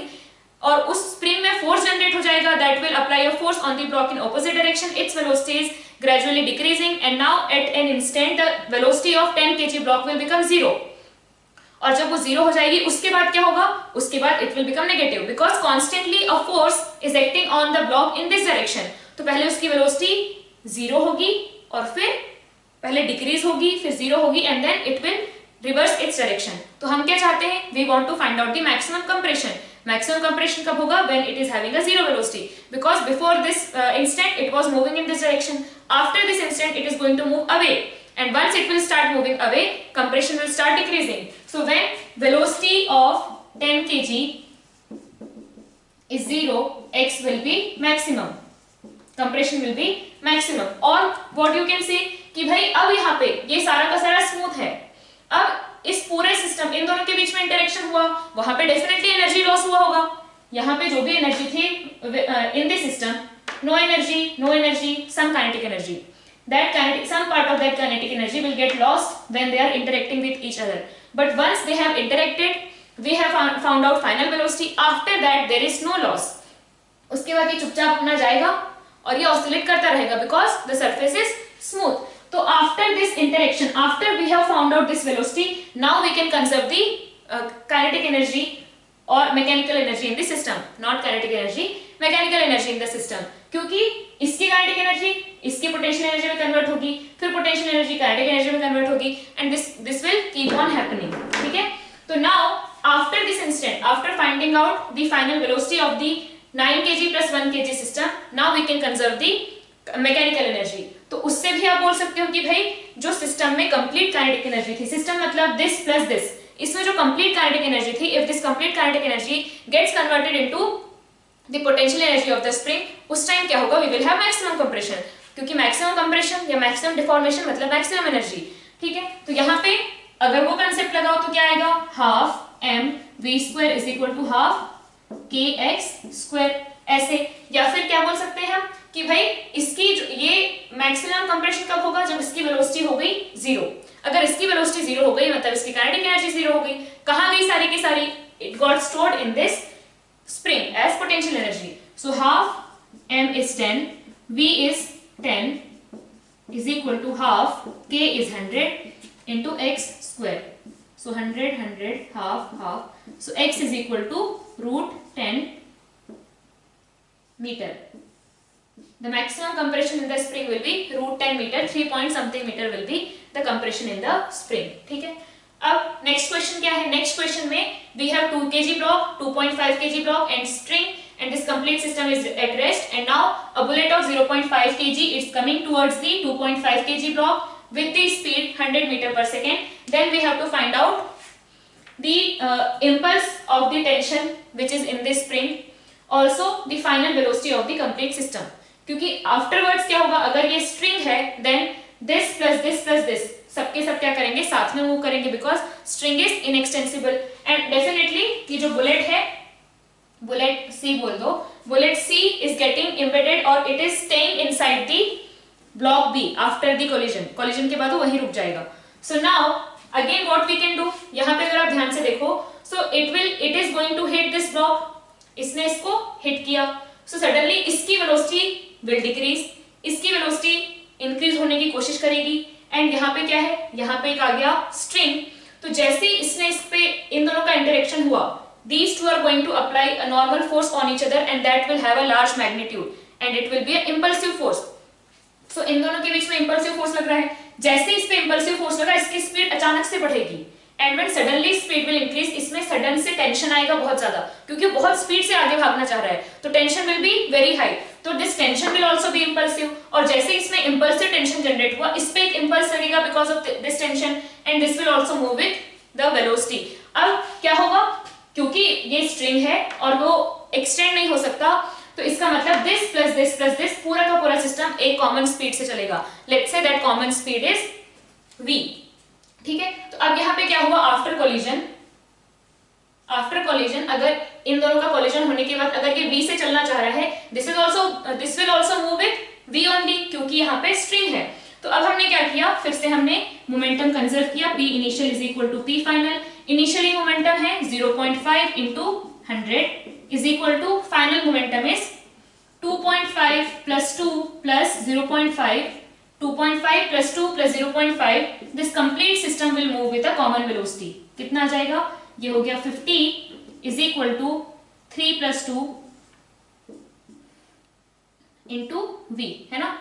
और उस स्प्रिंग में फोर्स जनरेट हो जाएगा. That will apply a force on the block in opposite direction. Its velocity is gradually decreasing and now at an instant the velocity of 10 kg block will become 0. और जब वो 0 हो जाएगी उसके बाद क्या होगा? उसके बाद it will become negative because constantly a force is acting on the block in this direction. तो पहले उसकी वेलोसिटी 0 होगी और फिर पहले डिक्रीज होगी फिर 0 होगी and then it will reverse its direction. तो हम क्या चाहते हैं? We want to find out the maximum compression. Maximum compression कब होगा? When it is having a 0 velocity because before this instant it was moving in this direction. After this instant it is going to move away and once it will start moving away compression will start decreasing. So when velocity of 10 kg is 0 x will be maximum, compression will be maximum. और what you can say कि भाई अब यहाँ पे ये सारा का सारा स्मूथ है. अब इस पूरे सिस्टम इन दोनों के बीच में इंटरेक्शन हुआ, वहां पे डेफिनेटली एनर्जी लॉस हुआ होगा. यहाँ पे जो भी एनर्जी थी in this system, no energy, some kinetic energy. Some part of that kinetic energy will get lost when they are interacting with each other. But once they have interacted, we have found out final velocity. After that, there is no loss. उसके बाद ये चुपचाप अपना जाएगा और ये ऑसिलेट करता रहेगा because the surface is smooth. तो after this interaction, after we have found out this velocity, now we can conserve the kinetic energy or mechanical energy in the system. Not kinetic energy, mechanical energy in the system. क्योंकि इसकी काइनेटिक एनर्जी इसकी पोटेंशियल एनर्जी में कन्वर्ट होगी, फिर पोटेंशियल एनर्जी काइनेटिक एनर्जी में कन्वर्ट होगी and this will keep on happening. ठीक है. तो now after this instant, after finding out the final velocity of the 9 kg plus 1 kg system, now we can conserve the mechanical energy. तो उससे भी आप बोल सकते हो कि भाई जो सिस्टम में कंप्लीट काइनेटिक एनर्जी थी, सिस्टम मतलब दिस प्लस दिस, इसमें जो कंप्लीट काइनेटिक एनर्जी थी, if this complete kinetic energy gets converted into the potential energy of the spring, उस टाइम क्या होगा? we will have maximum compression. क्योंकि maximum compression या maximum deformation मतलब maximum energy. ठीक है. तो यहाँ पे अगर वो कंसेप्ट लगाओ तो क्या आएगा? half mv square is equal to half kx square. ऐसे. या फिर क्या बोल सकते हैं हम कि भाई इसकी ये maximum compression कब होगा? जब इसकी velocity हो गई 0. अगर इसकी velocity 0 हो गई मतलब इसकी kinetic energy 0 हो गई. कहाँ गई सारी की सारी? it got stored in this spring as potential energy. So half m is 10, v is 10 is equal to half k is 100 into x square. So 100 half. So x is equal to root 10 meter. The maximum compression in the spring will be root 10 meter. 3 point something meter will be the compression in the spring. ठीक है. अब नेक्स्ट क्वेश्चन क्या है? नेक्स्ट क्वेश्चन में we have 2 kg block, 2.5 kg block and string and this complete system is at rest and now a bullet of 0.5 kg is coming towards the 2.5 kg block with the speed 100 meter per second. Then we have to find out the impulse of the tension which is in this spring, also the final velocity of the complete system. क्योंकि afterwards क्या होगा? अगर ये string है then this plus this सबके सब क्या करेंगे? साथ में मूव करेंगे because string is inextensible and definitely ये जो बुलेट है, बुलेट सी बोल दो, bullet C is getting embedded और it is staying inside the block B after the collision के बाद वो वहीं रुक जाएगा. So now again what we can do, यहाँ पे अगर आप ध्यान से देखो, so it is going to hit this block. इसने इसको हिट किया, सो सडनली इसकी वेलोसिटी विल डिक्रीज, इसकी वेलोसिटी इंक्रीज होने की कोशिश करेगी एंड यहाँ पे क्या है? यहाँ पे एक आ गया स्ट्रिंग. तो जैसे इसने इस पे इन दोनों का इंटरेक्शन हुआ, these two are going to apply a normal force on each other and that will have a large magnitude and it will be an impulsive force. So इन दोनों के बीच में impulsive force लग रहा है. जैसे इस पे impulsive force लगा, इसकी स्पीड अचानक से बढ़ेगी and when suddenly speed will increase, इसमें सडन से टेंशन आएगा बहुत ज्यादा क्योंकि बहुत स्पीड से आगे भागना चाह रहा है. तो tension will be very high. तो this tension will also be impulsive और जैसे इसमें impulsive टेंशन जनरेट हुआ, इस पे एक impulse लगेगा because of this tension and this will also move with the velocity. अब क्या होगा, क्योंकि ये स्ट्रिंग है और वो एक्सटेंड नहीं हो सकता, तो इसका मतलब this plus this plus this पूरा का पूरा सिस्टम एक कॉमन स्पीड से चलेगा। Let's say that common speed is v, ठीक है। तो अब यहाँ पे क्या हुआ, आफ्टर कोलिजन अगर इन दोनों का कोलिजन होने के बाद अगर ये v से चलना चाह रहा है, this will also move with v only, क्योंकि यहाँ पे स्ट्रिंग है। तो अब हमने क्या किया, फिर से हमने मोमेंटम कंजर्व किया, p initial is equal to p final. Initially momentum है 0.5 into 100 is equal to final momentum is 2.5 plus 2 plus 0.5, 2.5 plus 2 plus 0.5, this complete system will move with a common velocity. कितना आ जाएगा, ये हो गया 50 is equal to 3 plus 2 into v, है ना,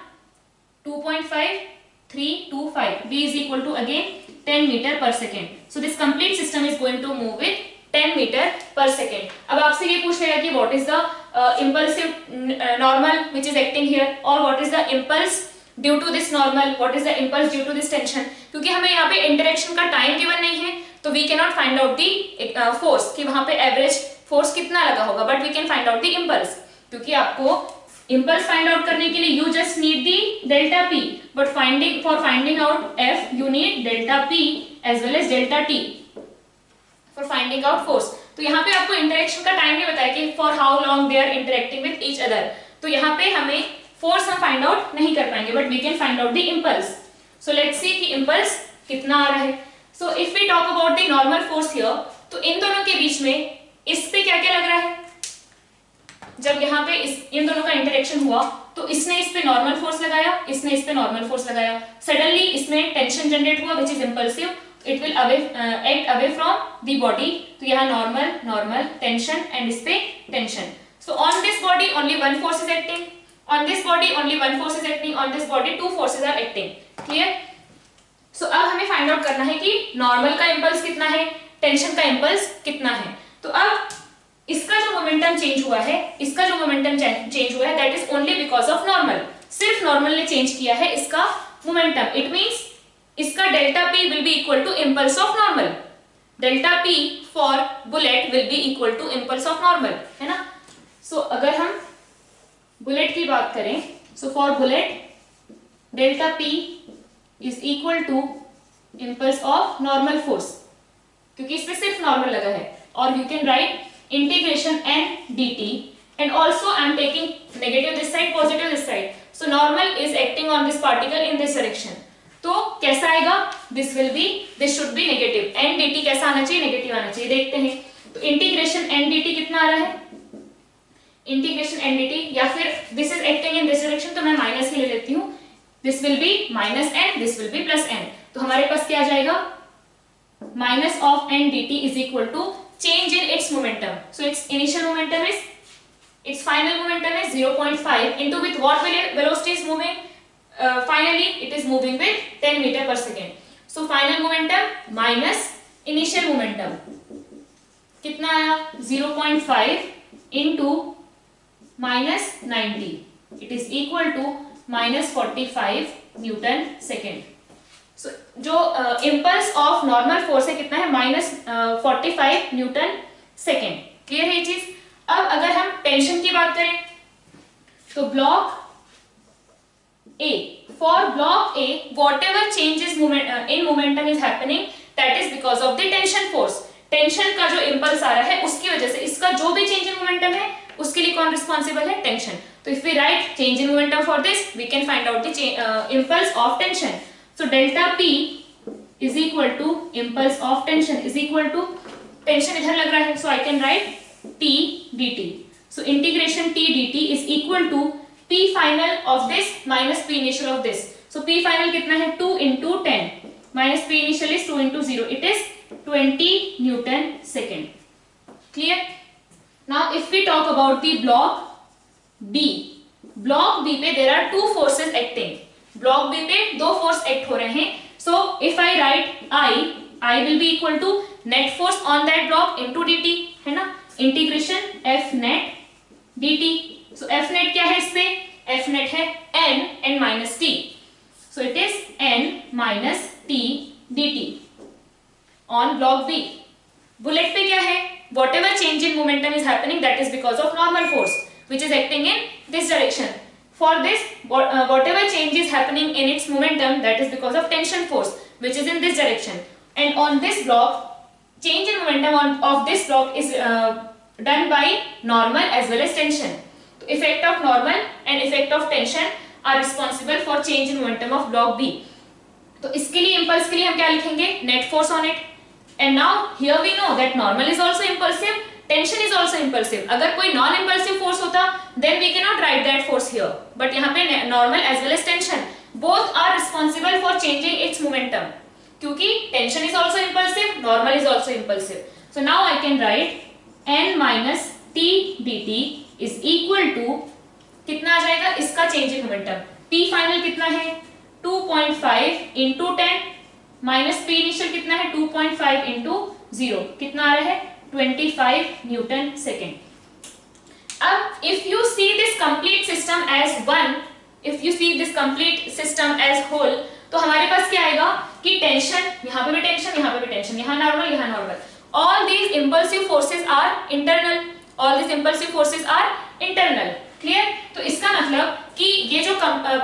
2.5 3 2 5, v is equal to again 10 meter per second. So this complete system is going to move with 10 meter per second. अब आपसे ये पूछ रहा है कि what is the impulsive normal which is acting here, or what is the impulse due to this normal, what is the impulse due to this tension. क्योंकि हमें यहाँ पे interaction का time given नहीं है, तो we cannot find out the force कि वहाँ पे average force कितना लगा होगा, but we can find out the impulse. क्योंकि आपको impulse find out करने के लिए you just need the delta p, but for finding out f you need delta p as well as delta t for finding out force. तो यहाँ पे आपको interaction का time नहीं बताया कि for how long they are interacting with each other, तो यहाँ पे हमें force हम find out नहीं कर पाएंगे, but we can find out the impulse. So let's see कि impulse कितना आ रहा है. So if we talk about the normal force here, तो इन दोनों के बीच में इस पे क्या क्या लग रहा है, जब यहाँ पे इन दोनों का इंटरेक्शन हुआ तो इसने इस पे नॉर्मल फोर्स लगाया, इसने इस पे नॉर्मल फोर्स लगाया, सडनली इसमें टेंशन जनरेट हुआ which is impulsive, it will act away from the body, तो यहाँ नॉर्मल टेंशन एंड इस पे tension. So on this body only one force is acting, on this body only one force is acting, on this body two forces are acting. Clear? So अब हमें फाइंड आउट करना है कि नॉर्मल का इंपल्स कितना है, टेंशन का इंपल्स कितना है. तो अब इसका जो मोमेंटम चेंज हुआ है, इसका जो मोमेंटम चेंज हुआ है that is only because of normal. सिर्फ नॉर्मल ने चेंज किया है इसका मोमेंटम. इट मींस इसका delta p will be equal to impulse of normal. Delta p for bullet will be equal to impulse of normal, है ना. सो अगर हम बुलेट की बात करें, so for bullet delta p is equal to impulse of normal force, क्योंकि इसमें सिर्फ नॉर्मल लगा है. और you can write integration n dt, and also I am taking negative this side, positive this side. So normal is acting on this particle in this direction. तो कैसा आएगा, this should be negative. n dt कैसा आना चाहिए, नेगेटिव आना चाहिए. देखते हैं. तो इंटीग्रेशन n dt कितना आ रहा है, इंटीग्रेशन n dt, या फिर this is acting in this direction, तो मैं माइनस ही ले लेती हूँ. this will be minus n, this will be plus n. तो हमारे पास क्या आ जाएगा, minus of n dt is equal to change in its momentum. So its initial momentum is, its final momentum is 0.5 into with what velocity is moving, finally it is moving with 10 meter per second. So final momentum minus initial momentum कितना आया, 0.5 into minus 90, it is equal to minus 45 Newton second. So, जो इम्पल्स ऑफ नॉर्मल फोर्स है कितना है, -45 न्यूटन सेकेंड. क्लियर है ये चीज. अब अगर हम टेंशन की बात करें, तो block A, for block A whatever changes in momentum is happening that is because of the tension force. Tension का जो इम्पल्स आ रहा है उसकी वजह से इसका जो भी चेंज इन मोमेंटम है उसके लिए कौन रिस्पॉन्सिबल है, टेंशन. तो if we write change in momentum for this, we can find out the impulse of tension. So delta p is equal to impulse of tension is equal to, tension इधर लग रहा है, so I can write t dt. So integration t dt is equal to p final of this minus p initial of this. So p final कितना है, 2 into 10 minus p initial is 2 into 0. It is 20 Newton second. Clear? Now if we talk about the block B, block B पे there are two forces acting. Block B पे दो फोर्स एक्ट हो रहे हैं. So if I write I will be equal to net force on that block into dt, है ना, integration F net dt. So F net क्या है, इस पे एफ नेट है n minus t. So it is n minus t dt. on block B. Bullet पे क्या है, whatever change in momentum is happening, that is because of normal force which is acting in this direction. For this, whatever change is happening in its momentum, that is because of tension force which is in this direction. And on this block, change in momentum of this block is done by normal as well as tension. So effect of normal and effect of tension are responsible for change in momentum of block B. तो इसके लिए impulse के लिए हम क्या लिखेंगे, net force on it. And now here we know that normal is also impulsive, tension is also impulsive. अगर कोई non impulsive force होता, then we cannot write that force here. But यहाँ पे normal as well as tension both are responsible for changing its momentum. क्योंकि tension is also impulsive, normal is also impulsive. So now I can write n minus t dt is equal to, कितना आ जाएगा इसका change in momentum. P final कितना है 2.5 into 10 माइनस P इनिशियल कितना है 2.5 into 0, कितना आ रहा है 25 न्यूटन सेकेंड. अब if you see this complete system as one, if you see this complete system as whole, तो हमारे पास क्या आएगा कि टेंशन, यहाँ पे भी टेंशन, यहाँ पे भी टेंशन, यहाँ नॉर्मल, यहाँ normal. All these impulsive forces are internal. All these impulsive forces are internal. Clear? तो इसका मतलब कि ये जो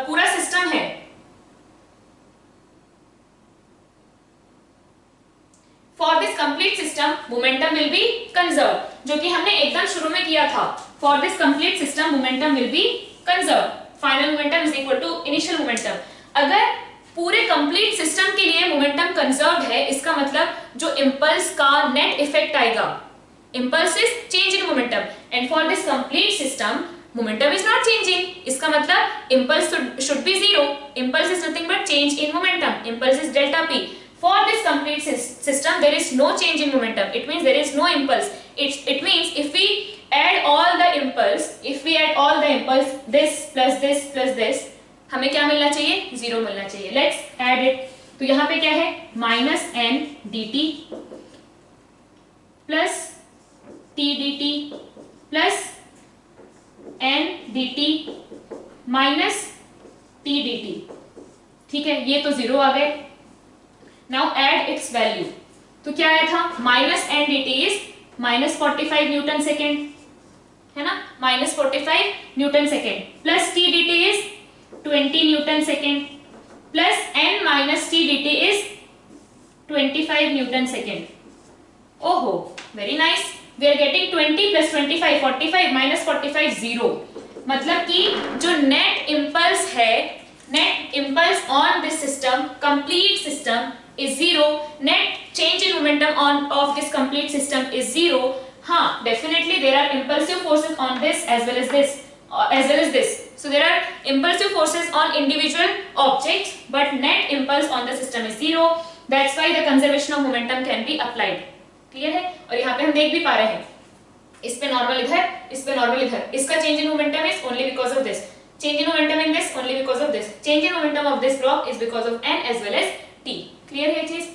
पूरा सिस्टम है, For this complete system, momentum will be conserved. जो कि हमने एकदम शुरू में किया था. For this complete system, momentum will be conserved. Final momentum is equal to initial momentum. अगर पूरे complete system के लिए momentum conserved है, इसका मतलब जो impulse का net effect आएगा, impulse is change in momentum, and for this complete system, momentum is not changing. इसका मतलब impulse should be zero. Impulse is nothing but change in momentum. Impulse is delta p. For this complete system, there is no change in momentum. It means there is no impulse. It means if we add all the impulse, this plus this plus this, हमें क्या मिलना चाहिए, जीरो मिलना चाहिए. Let's add it. तो यहाँ पे क्या है minus n dt plus t dt plus n dt minus t dt. ठीक है, ये तो जीरो आ गए. Now add its value. तो क्या आया था minus n dt is minus 45 Newton second, है ना, minus 45 Newton second plus t dt is 20 Newton second plus n minus t dt is 25 Newton second. ओहो, very nice. We are getting 20 plus 25, 45 minus 45 0. मतलब कि जो net impulse है, net impulse on this system, complete system is zero. Net change in momentum of this complete system is zero. हाँ, definitely there are impulsive forces on this as well as this. So there are impulsive forces on individual objects, but net impulse on the system is zero. That's why the conservation of momentum can be applied. Clear है? और यहाँ पे हम देख भी पा रहे हैं, इस पे नॉर्मल इधर, इस पे नॉर्मल इधर. इसका change in momentum is only because of this. Change in momentum in this only because of this. Change in momentum of this block is because of n as well as t. Clear है चीज?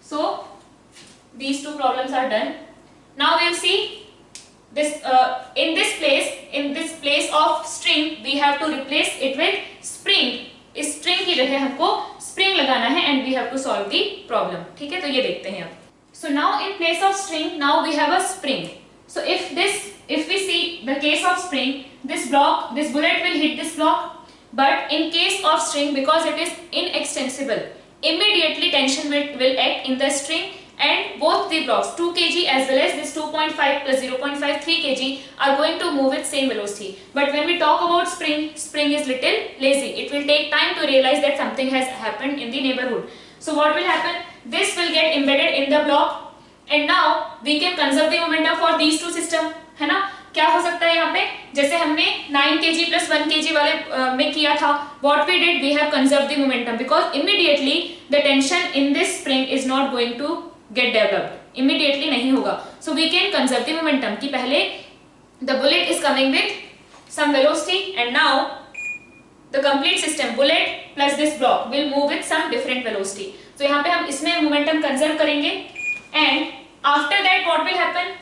So these two problems are done. Now we'll see this in this place of string we have to replace it with spring. इस string की जगह हमको spring लगाना है and we have to solve the problem. ठीक है, तो ये देखते हैं अब. So now in place of string, now we have a spring. So if we see the case of spring, this bullet will hit this block, but in case of string, because it is inextensible, immediately tension will act in the string and both the blocks 2 kg as well as this 2.5 plus 0.53 kg are going to move with same velocity. But when we talk about spring is little lazy. It will take time to realize that something has happened in the neighborhood. So what will happen? This will get embedded in the block and now we can conserve the momentum for these two system, है ना. क्या हो सकता है यहाँ पे, जैसे हमने 9 kg plus 1 kg वाले में किया था, what we did, we have conserved the momentum because immediately the tension in this spring is not going to get developed. Immediately नहीं होगा. So we can conserve the momentum कि पहले the bullet is coming with some velocity and now the complete system bullet plus this block will move with some different velocity. So यहाँ पे हम इसमें momentum conserve करेंगे and after that what will happen?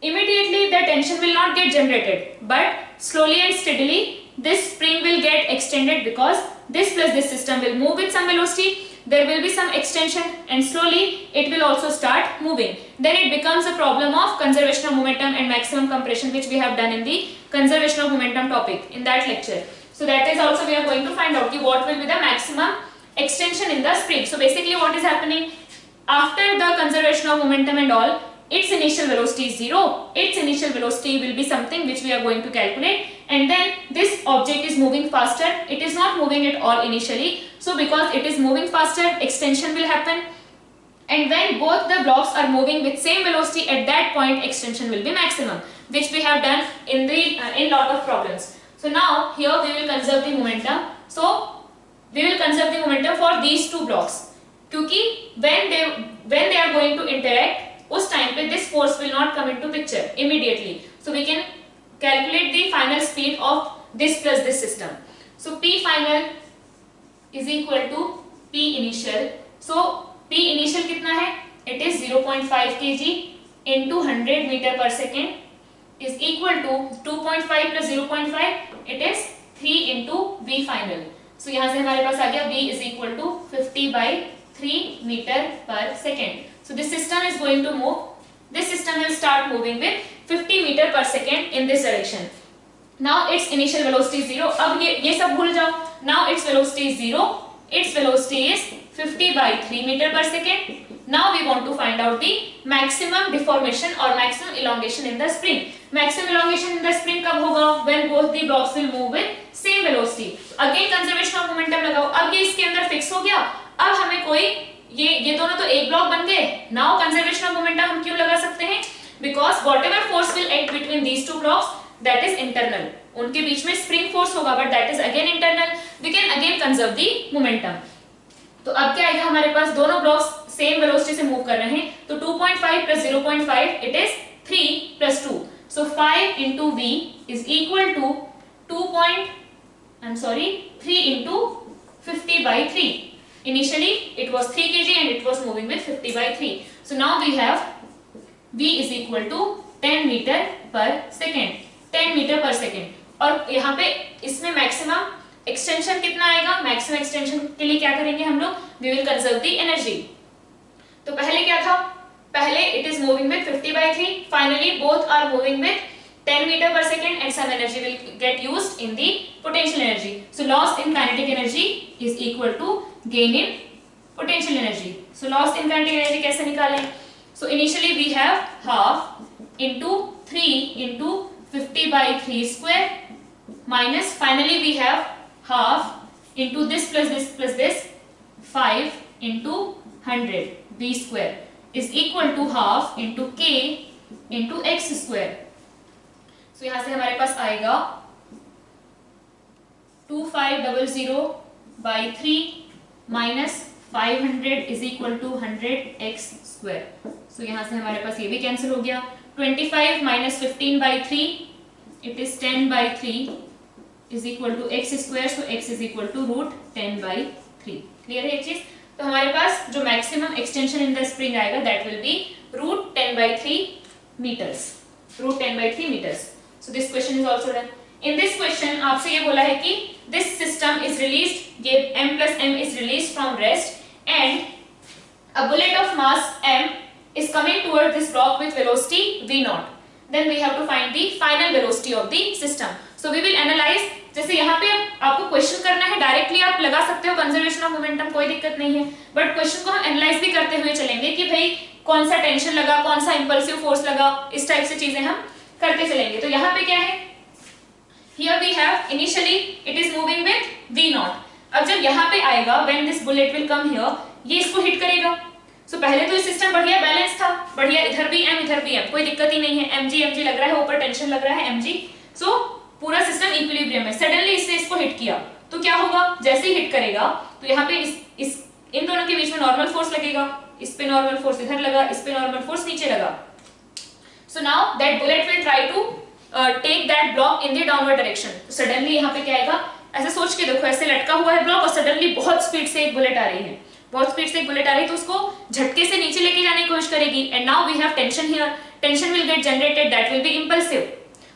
Immediately the tension will not get generated, but slowly and steadily this spring will get extended because this plus this system will move with some velocity. there will be some extension and slowly it will also start moving. Then it becomes a problem of conservation of momentum and maximum compression, which we have done in the conservation of momentum topic in that lecture. So that is also we are going to find out what will be the maximum extension in the spring. So basically what is happening after the conservation of momentum and all, its initial velocity is 0. Its initial velocity will be something which we are going to calculate, and then this object is moving faster. It is not moving at all initially. So because it is moving faster, extension will happen, and when both the blocks are moving with same velocity, at that point extension will be maximum, which we have done in the in lot of problems. So now here we will conserve the momentum. So we will conserve the momentum for these two blocks, क्योंकि when they are going to interact, उस टाइम पे this force will not come into picture immediately. So we can calculate the final speed of this plus this system. So P final is equal to P initial. So P initial कितना है? It is 0.5 kg into 100 meter per second is equal to 2.5 plus 0.5. It is 3 into V final. So यहाँ से हमारे पास आ गया V is equal to 50 by 3 meter per second. So this system is going to move. This system will start moving with 50 meter per second in this direction. Now its initial velocity is 0. अब ये सब भूल जाओ. Now its velocity is 0. Its velocity is 50 by 3 meter per second. Now we want to find out the maximum deformation or maximum elongation in the spring. Maximum elongation in the spring कब होगा? When both the blocks will move with same velocity. Again conservation of momentum लगाओ. अब ये इसके अंदर फिक्स हो गया. अब हमें कोई ये दोनों तो एक ब्लॉक बन गए. नाउ कंजर्वेशन ऑफ मोमेंटम हम क्यों लगा सकते हैं? Because whatever force will act between these two blocks, that is internal. उनके बीच में स्प्रिंग फोर्स होगा, but that is again internal. We can again conserve the momentum. तो अब क्या आएगा हमारे पास? दोनों ब्लॉक्स सेम वेलोसिटी से मूव कर रहे हैं, तो 2.5 plus 0.5 it is 3 plus 2. So 5 into V is equal to 3 into 50 by 3. Initially it was 3 kg and it was moving with 50 by 3. So now we have V is equal to 10 meter per second. 10 meter per second. और यहाँ पे इसमें मैक्सिमम एक्सटेंशन कितना आएगा? मैक्सिमम एक्सटेंशन के लिए क्या करेंगे हम लोग? We will conserve the energy. तो पहले क्या था? पहले it is moving with 50 by 3. Finally both are moving with 10 meter per second and some energy will get used in the potential energy. So loss in kinetic energy is equal to gain in potential energy. So loss in kinetic energy कैसे निकालें? So initially we have half into 3 into 50 by 3 square minus finally we have half into this plus this plus this 5 into 100 V square is equal to half into K into X square. So यहाँ से हमारे पास आएगा 2500 by 3 minus 500 is equal to 100x square. So यहाँ से हमारे पास ये भी कैंसिल हो गया. 25 minus 15 by 3 it is 10 by 3 is equal to x square. So x is equal to root 10 by 3. Clear है ये चीज? तो हमारे पास जो maximum extension in the spring आएगा that will be root 10 by 3 meters. root 10 by 3 meters. So this question is also done. In this question आपसे ये बोला है कि this system is released, ये m plus m is released from rest and a bullet of mass m is coming toward this block with velocity v naught. Then we have to find the final velocity of the system. So we will analyze. जैसे यहाँ पे आपको क्वेश्चन करना है, डायरेक्टली आप लगा सकते हो कंजर्वेशन ऑफ मोमेंटम, कोई दिक्कत नहीं है, बट क्वेश्चन को हम एनालाइज भी करते हुए चलेंगे कि भाई कौन सा टेंशन लगा, कौन सा इंपल्सिव फोर्स लगा, इस टाइप से चीजें हम करते चलेंगे. तो यहाँ पे क्या है? Here we have initially it is moving with v naught. अब जब यहाँ पे आएगा when this bullet will come here, ये इसको हिट करेगा. So पहले तो ये सिस्टम बढ़िया बैलेंस था, बढ़िया, इधर भी m इधर भी m, कोई दिक्कत ही नहीं है. mg लग रहा है, ऊपर टेंशन लग रहा है mg. So पूरा सिस्टम इक्विलिब्रियम है. सडनली इसने इसको हिट किया तो क्या होगा? जैसे ही हिट करेगा तो यहाँ पे इन दोनों के बीच में नॉर्मल फोर्स लगेगा. इस पे नॉर्मल फोर्स इधर लगा, इस पे नॉर्मल फोर्स नीचे लगा. So now that bullet will try to take that block in the downward direction. तो सडनली यहाँ पे क्या आएगा? ऐसे सोच के देखो, ऐसे लटका हुआ है ब्लॉक और सडनली बहुत स्पीड से एक बुलेट आ रही है, बहुत स्पीड से एक बुलेट आ रही है, तो उसको झटके से नीचे लेके जाने की कोशिश करेगी. And now we have tension here. Tension will get generated, that will be impulsive.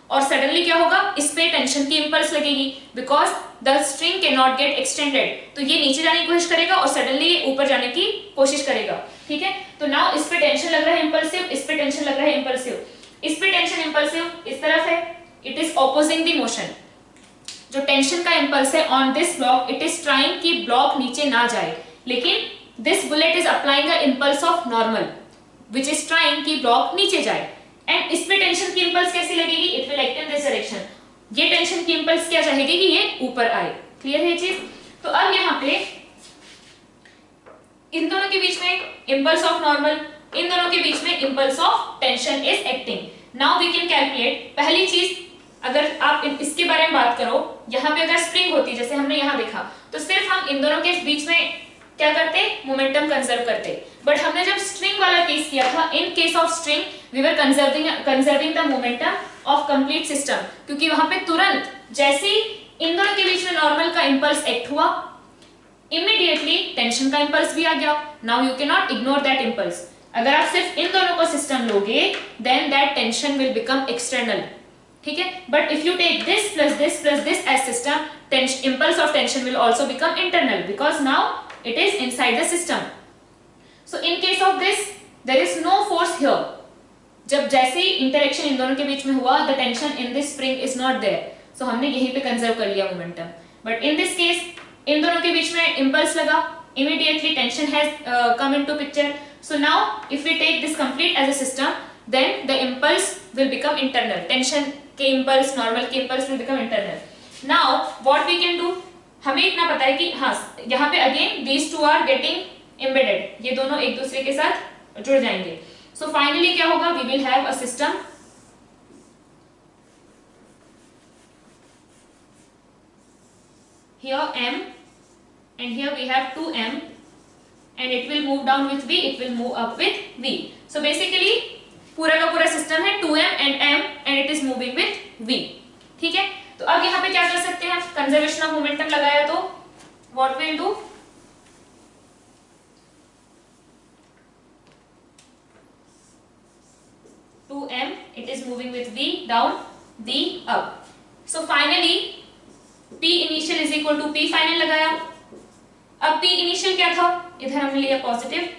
और सडनली क्या होगा, इस पे टेंशन की इंपल्स लगेगी because the string can not get extended, तो ये नीचे जाने की कोशिश करेगा और सडनली ये ऊपर जाने की कोशिश करेगा। ठीक है, तो नाउ इस पे टेंशन लग रहा है इंपल्सिव, इस पे टेंशन लग रहा है इंपल्सिव, इस पे टेंशन इंपल्सिव इस तरफ है, it is opposing the motion. जो टेंशन का इंपल्स है on this block, it is trying कि ब्लॉक नीचे ना जाए, लेकिन this bullet is applying the impulse of normal which is trying कि ब्लॉक नीचे जाए। एंड इस पे टेंशन की इंपल्स कैसी लगेगी, it will act in this direction, ये टेंशन की इंपल्स क्या चाहेगी कि ये ऊपर आए। क्लियर है ये चीज? तो अब यहाँ पे इन दोनों के बीच में इंपल्स ऑफ नॉर्मल, इन दोनों के बीच में impulse of tension is acting. Now we can calculate. पहली चीज, अगर आप इसके बारे में बात करो, यहाँ पे अगर स्प्रिंग होती जैसे हमने यहाँ देखा, तो सिर्फ हम इन दोनों के बीच में क्या करते, मोमेंटम कंजर्व करते। बट हमने जब स्ट्रिंग वाला केस किया था, in case of string we were conserving the momentum of complete system, क्योंकि वहां पे तुरंत जैसे इन दोनों के बीच में नॉर्मल का इंपल्स एक्ट हुआ, इमीडिएटली टेंशन का इंपल्स भी आ गया। Now you can not ignore that impulse. अगर आप सिर्फ इन दोनों को सिस्टम लोगे, then that tension will become external. ठीक है, but if you take this plus this as system, impulse of tension will also become internal because now it is inside the system. So in case of this, there is no force here. जब जैसे ही इंटरेक्शन इन दोनों के बीच में हुआ, the tension in this spring is not there. So हमने यहीं पे कंजर्व कर लिया momentum. But in this case in दोनों के बीच में इंपल्स लगा, immediately tension has come into picture. So now if we take this complete as a system, then the impulse will become internal. Tension के impulse, normal के impulse will become internal. Now what we can do, हमें इतना पता है कि हाँ यहाँ पे again these two are getting embedded, ये दोनों एक दूसरे के साथ जुड़ जाएंगे। So finally क्या होगा, we will have a system here m and here we have 2m and it will move down with v, it will move up with v. So basically पूरा का पूरा सिस्टम है 2m and m and it is moving with v. ठीक है, तो अब यहाँ पे क्या कर सकते हैं, कंजर्वेशन ऑफ मोमेंटम लगाया तो what will do, to M it is moving with v down, v up. So finally p initial is equal to p final लगाया। अब p इनिशियल क्या था, इधर हमने लिया पॉजिटिव।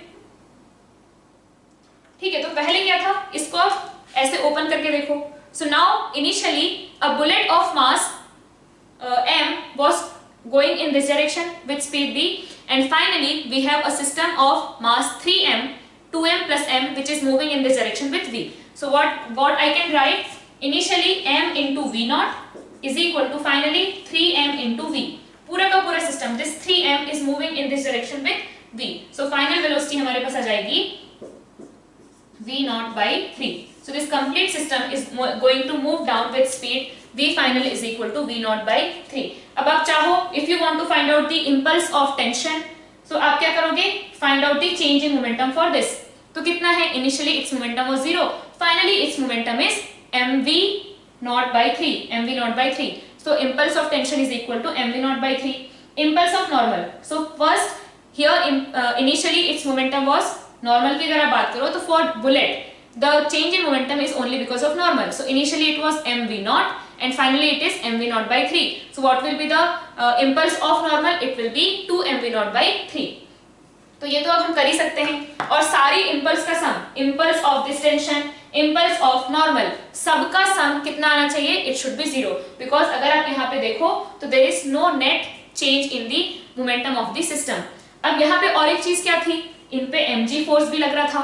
ठीक है, तो पहले क्या था, इसको आप ऐसे ओपन करके देखो। So now initially a bullet of mass m was going in this direction with speed v, and finally we have a system of mass 3m, 2m plus m which is moving in this direction with v. So what I can write, initially m into v naught is equal to finally 3m into v. पूरा का पूरा system, this 3m is moving in this direction with v. So final velocity हमारे पास आ जाएगी v naught by 3. So this complete system is going to move down with speed v final is equal to v naught by 3. अब आप चाहो, if you want to find out the impulse of tension, so आप क्या करोगे, find out the change in momentum for this. तो कितना है, initially its momentum was 0, finally its momentum is mv naught by 3, mv naught by 3. So impulse of tension is equal to mv naught by 3. Impulse of normal, so first here initially its momentum was normal की अगर आप बात करो तो for bullet the change in momentum is only because of normal. So initially it was mv naught and finally it is mv naught by 3. So what will be the impulse of normal, it will be 2 mv naught by 3. तो ये तो अब हम कर ही सकते हैं। और सारी impulse का सम, impulse of this tension, impulse of normal, सबका सम कितना आना चाहिए, it should be 0, because अगर आप यहाँ पे देखो तो there is no net change in the momentum of the system. अब यहाँ पे और एक चीज क्या थी, इन पे mg फोर्स भी लग रहा था,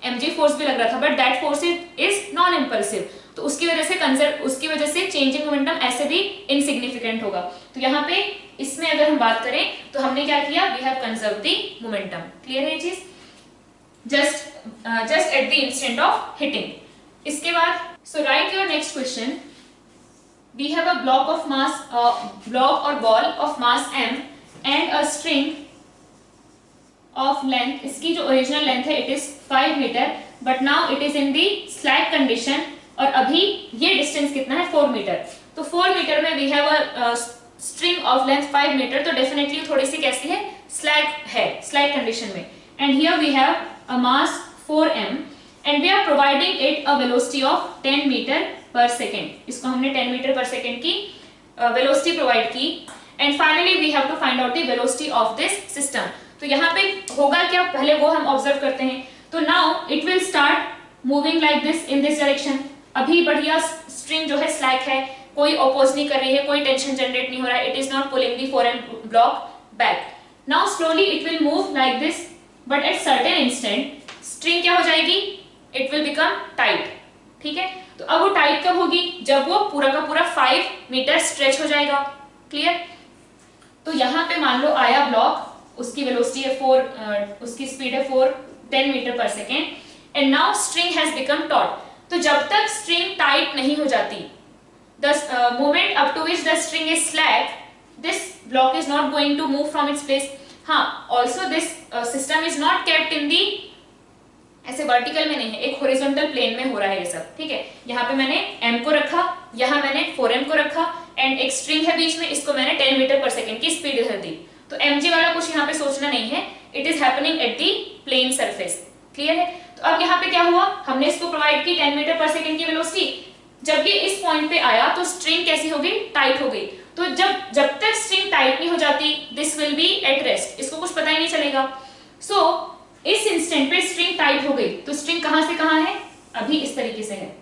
mg फोर्स भी लग रहा था, but that force is non impulsive, तो उसकी वजह से चेंज इन मोमेंटम ऐसे भी इनसिग्निफिकेंट होगा। तो यहाँ पे इसमें अगर हम बात करें तो हमने क्या किया, we have conserve the momentum. Clear है ये चीज, just at the instant of hitting. इसके बाद so write your next question, we have a block of mass, block और ball of mass m and a string of length, इसकी जो ओरिजिनल लेंथ है it is 5 metre, but now it is in the slack condition, और अभी ये डिस्टेंस कितना है, 4 मीटर। तो 4 मीटर में we have a string of length 5 metre, तो डेफिनेटली थोड़ी सी कैसी है, स्लैक है, स्लैक कंडीशन में। And here we have a mass 4m and we are providing it a velocity of 10 metre per second, इसको हमने 10 मीटर पर सेकेंड की वेलोसिटी प्रोवाइड की। And finally we have to find out the velocity of this system. तो यहाँ पे होगा क्या, पहले वो हम ऑब्जर्व करते हैं। तो now it will start moving like this in this direction. अभी बढ़िया स्ट्रिंग जो है स्लैक है, कोई ऑपोज नहीं कर रही है, कोई टेंशन जनरेट नहीं हो रहा है, it is not pulling the forum block back. Now slowly it will move like this, but at certain instant string क्या हो जाएगी, इट विल बिकम टाइट। ठीक है, तो अब वो टाइट कब होगी, जब वो पूरा का पूरा 5 मीटर स्ट्रेच हो जाएगा। क्लियर। तो यहाँ पे मान लो आया ब्लॉक, उसकी वेलोसिटी है 4, उसकी स्पीड है 10 metre per second, and now string has become taut. तो जब तक स्ट्रिंग टाइट नहीं हो जाती, the moment up to which the string is slack, this block is not going to move from its place. हाँ, also this system is not kept in the, ऐसे वर्टिकल में नहीं है, एक हॉरिजॉन्टल प्लेन में हो रहा है ये सब। ठीक है, यहाँ पे मैंने m को रखा, यहाँ मैंने 4m को रखा, एंड एक स्ट्रिंग है बीच में, इसको मैंने 10 मीटर पर सेकेंड की स्पीड इधर दी। तो mg वाला कुछ यहाँ पे सोचना नहीं है, it is happening at the plane surface. Clear है। तो अब यहाँ पे क्या हुआ, हमने इसको प्रोवाइड की 10 मीटर पर सेकेंड की वेलोसिटी। जब ये इस पॉइंट पे आया तो स्ट्रिंग कैसी हो गई, टाइट हो गई। तो जब तक स्ट्रिंग टाइट नहीं हो जाती, this will be at rest, इसको कुछ पता ही नहीं चलेगा। सो इस इंस्टेंट पे स्ट्रिंग टाइट हो गई, तो स्ट्रिंग कहां से कहां है, अभी इस तरीके से है।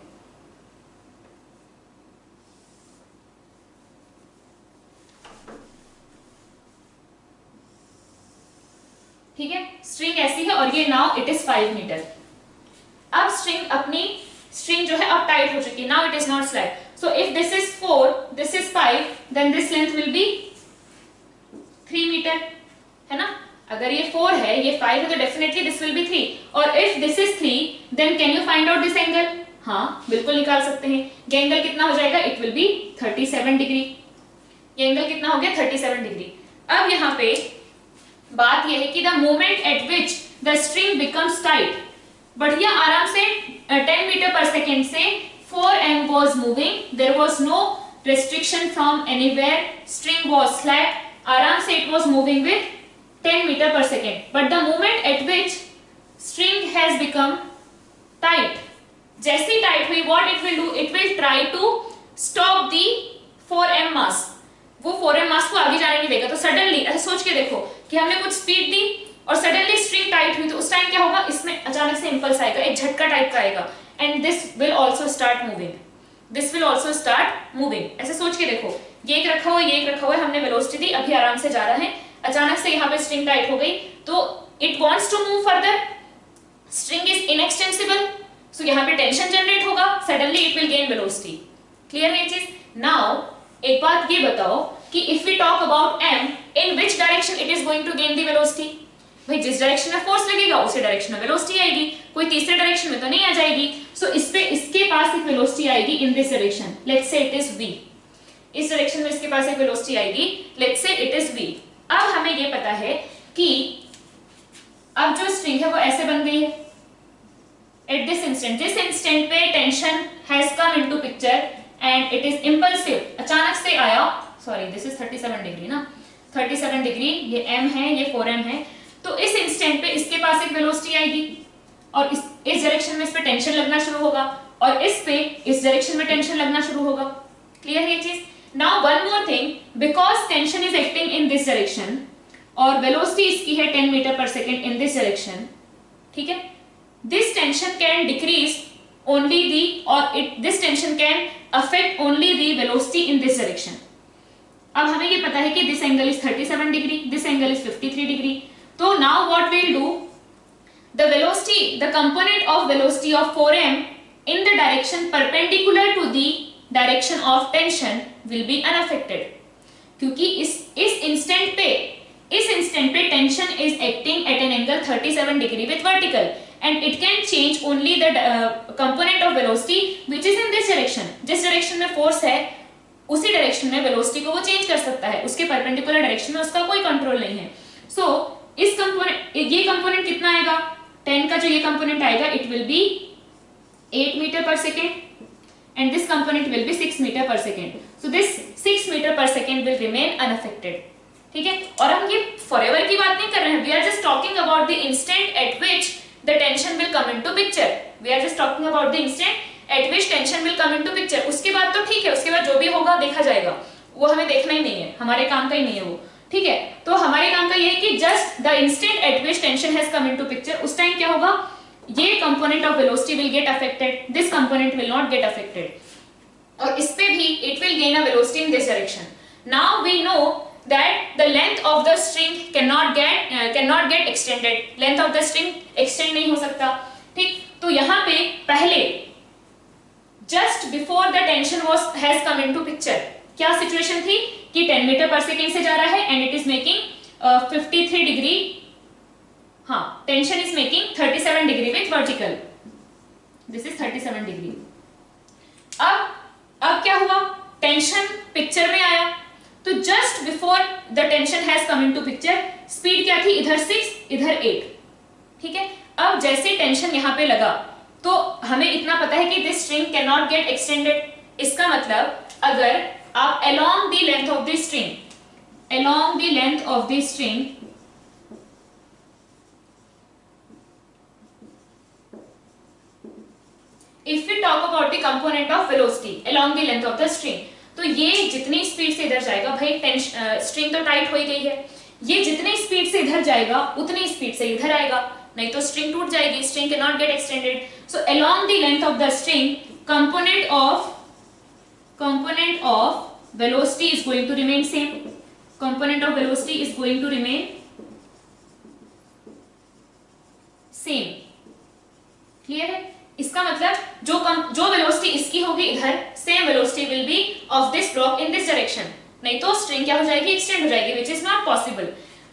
ठीक है, स्ट्रिंग ऐसी है और ये नाउ इट इज 5 मीटर। अब स्ट्रिंग जो है अब टाइट हो चुकी है, now it is not slack. So if this is 4, this is 5, then this length will be 3 metre, है ना। अगर ये 4 है, ये 5 है, तो डेफिनेटली दिस विल बी 3। और if this is 3, then can you find out this angle. हाँ, बिल्कुल निकाल सकते हैं। ये एंगल कितना हो जाएगा, इट विल बी 37 डिग्री। ये एंगल कितना हो गया, 37 डिग्री। अब यहाँ पे बात यह है कि the moment at which the string becomes tight, बढ़िया आराम से 10 मीटर पर सेकेंड से 4m was moving, there was no restriction from anywhere, string was slack, आराम से it was moving with 10 meter per second. But the moment at which string has become tight, जैसी टाइट हुई, what it will do, it will try to stop the 4m mass, वो 4m मास को आगे जाने नहीं देगा। तो सडनली ऐसे सोच के देखो कि हमने कुछ स्पीड दी और सडनली स्ट्रिंग टाइट हुई, तो उस टाइम क्या होगा, इसमें अचानक से इंपल्स आएगा, एक झटका टाइप का आएगा, and this will also start moving, this will also start moving. ऐसे सोच के देखो, ये एक रखा हुआ है, ये एक रखा हुआ है, हमने वेलोसिटी दी, अभी आराम से जा रहा है, अचानक से यहाँ पे स्ट्रिंग टाइट हो गई, तो it wants to move further, string is inextensible, so यहाँ पे टेंशन जनरेट होगा, suddenly it will gain velocity. Clear है ये चीज। नाउ एक बात ये बताओ कि if we talk about m, in which direction it is going to gain the velocity. भाई जिस डायरेक्शन में फोर्स लगेगा उसी डायरेक्शन में वेलोसिटी आएगी, कोई तीसरे डायरेक्शन में तो नहीं आ जाएगी। सो इसके पास एक वेलोसिटी आएगी इन this direction, let's say it is v, इस डायरेक्शन में इसके पास एक वेलोसिटी आएगी, let's say it is v। अब हमें ये पता है कि अब जो स्ट्रिंग है वो ऐसे बन गई है एट दिस इंस्टेंट, जिस इंस्टेंट पे tension has come into picture and it is impulsive, अचानक से आया, सॉरी दिस इज 37 डिग्री ना, 37 डिग्री, ये m है, ये 4m है, तो इस इंस्टेंट पे इसके पास एक वेलोसिटी आएगी और इस डायरेक्शन में इस पे टेंशन लगना शुरू होगा और इस डायरेक्शन में टेंशन लगना शुरू होगा। क्लियर है ये चीज। Now one more thing, because tension is acting in this direction और वेलोसिटी इसकी है 10 metre per second in this direction, ठीक है, this tension can decrease only the, or this tension can affect only the velocity in this direction. अब हमें ये पता है कि this angle is 37 degree, this angle is 53 degree. तो now what we'll do, the velocity, the component of velocity of 4m in the direction perpendicular to the direction of tension will be unaffected. क्योंकि इस instant पे tension is acting at an angle 37 degree with vertical. And it can change only the component of velocity which is in this direction. जिस डायरेक्शन में फोर्स है उसी डायरेक्शन में वेलोसिटी को वो चेंज कर सकता है, उसके परपेंडिकुलर डायरेक्शन में उसका कोई कंट्रोल नहीं है। सो इस कंपोनेंट, ये कंपोनेंट कितना आएगा, 10 का जो ये कंपोनेंट आएगा it will be 8 metre per second and this component will be 6 metre per second. So this 6 metre per second will remain unaffected. ठीक है, और हम ये फॉरएवर की बात नहीं कर रहे हैं, we are just talking about the instant at which the tension will come into picture. We are just talking about the instant eight which tension will come into picture, उसके बाद तो ठीक है, उसके बाद जो भी होगा देखा जाएगा, वो हमें देखना ही नहीं है, हमारे काम का ही नहीं है वो, ठीक है। तो हमारे काम का ये है कि just the instant at which tension has come into picture, उस टाइम क्या होगा, ये component of velocity will get affected, this component will not get affected, और इस पे भी it will gain a velocity in this direction. Now we know that the length of the string cannot get extended, length of the string extend नहीं हो सकता, ठीक। तो यहाँ पे पहले just before the tension has come into picture, क्या सिचुएशन थी कि 10 मीटर पर सेकेंड से जा रहा है and it is making 53 degree, हाँ, tension is making 37 degree with vertical, this is 37 degree. अब क्या हुआ, टेंशन पिक्चर में आया, तो just before the tension has come into picture, speed क्या थी, इधर 6 इधर 8, ठीक है। अब जैसे टेंशन यहाँ पे लगा तो हमें इतना पता है कि this string can not get extended, इसका मतलब अगर आप along the length of the string, along the length of the string if we talk about the component of velocity along the length of the string, तो ये जितनी स्पीड से इधर जाएगा, भाई स्ट्रिंग तो टाइट हो ही गई है, ये जितनी स्पीड से इधर जाएगा उतनी स्पीड से इधर आएगा, नहीं तो स्ट्रिंग टूट जाएगी, string can not get extended. So along the length of the string component of velocity is going to remain same, component of velocity is going to remain same, clear है। इसका मतलब जो वेलोसिटी इसकी होगी इधर, same velocity will B of this block in this direction, नहीं तो स्ट्रिंग क्या हो जाएगी, एक्सटेंड हो जाएगी, विच इज नॉट पॉसिबल।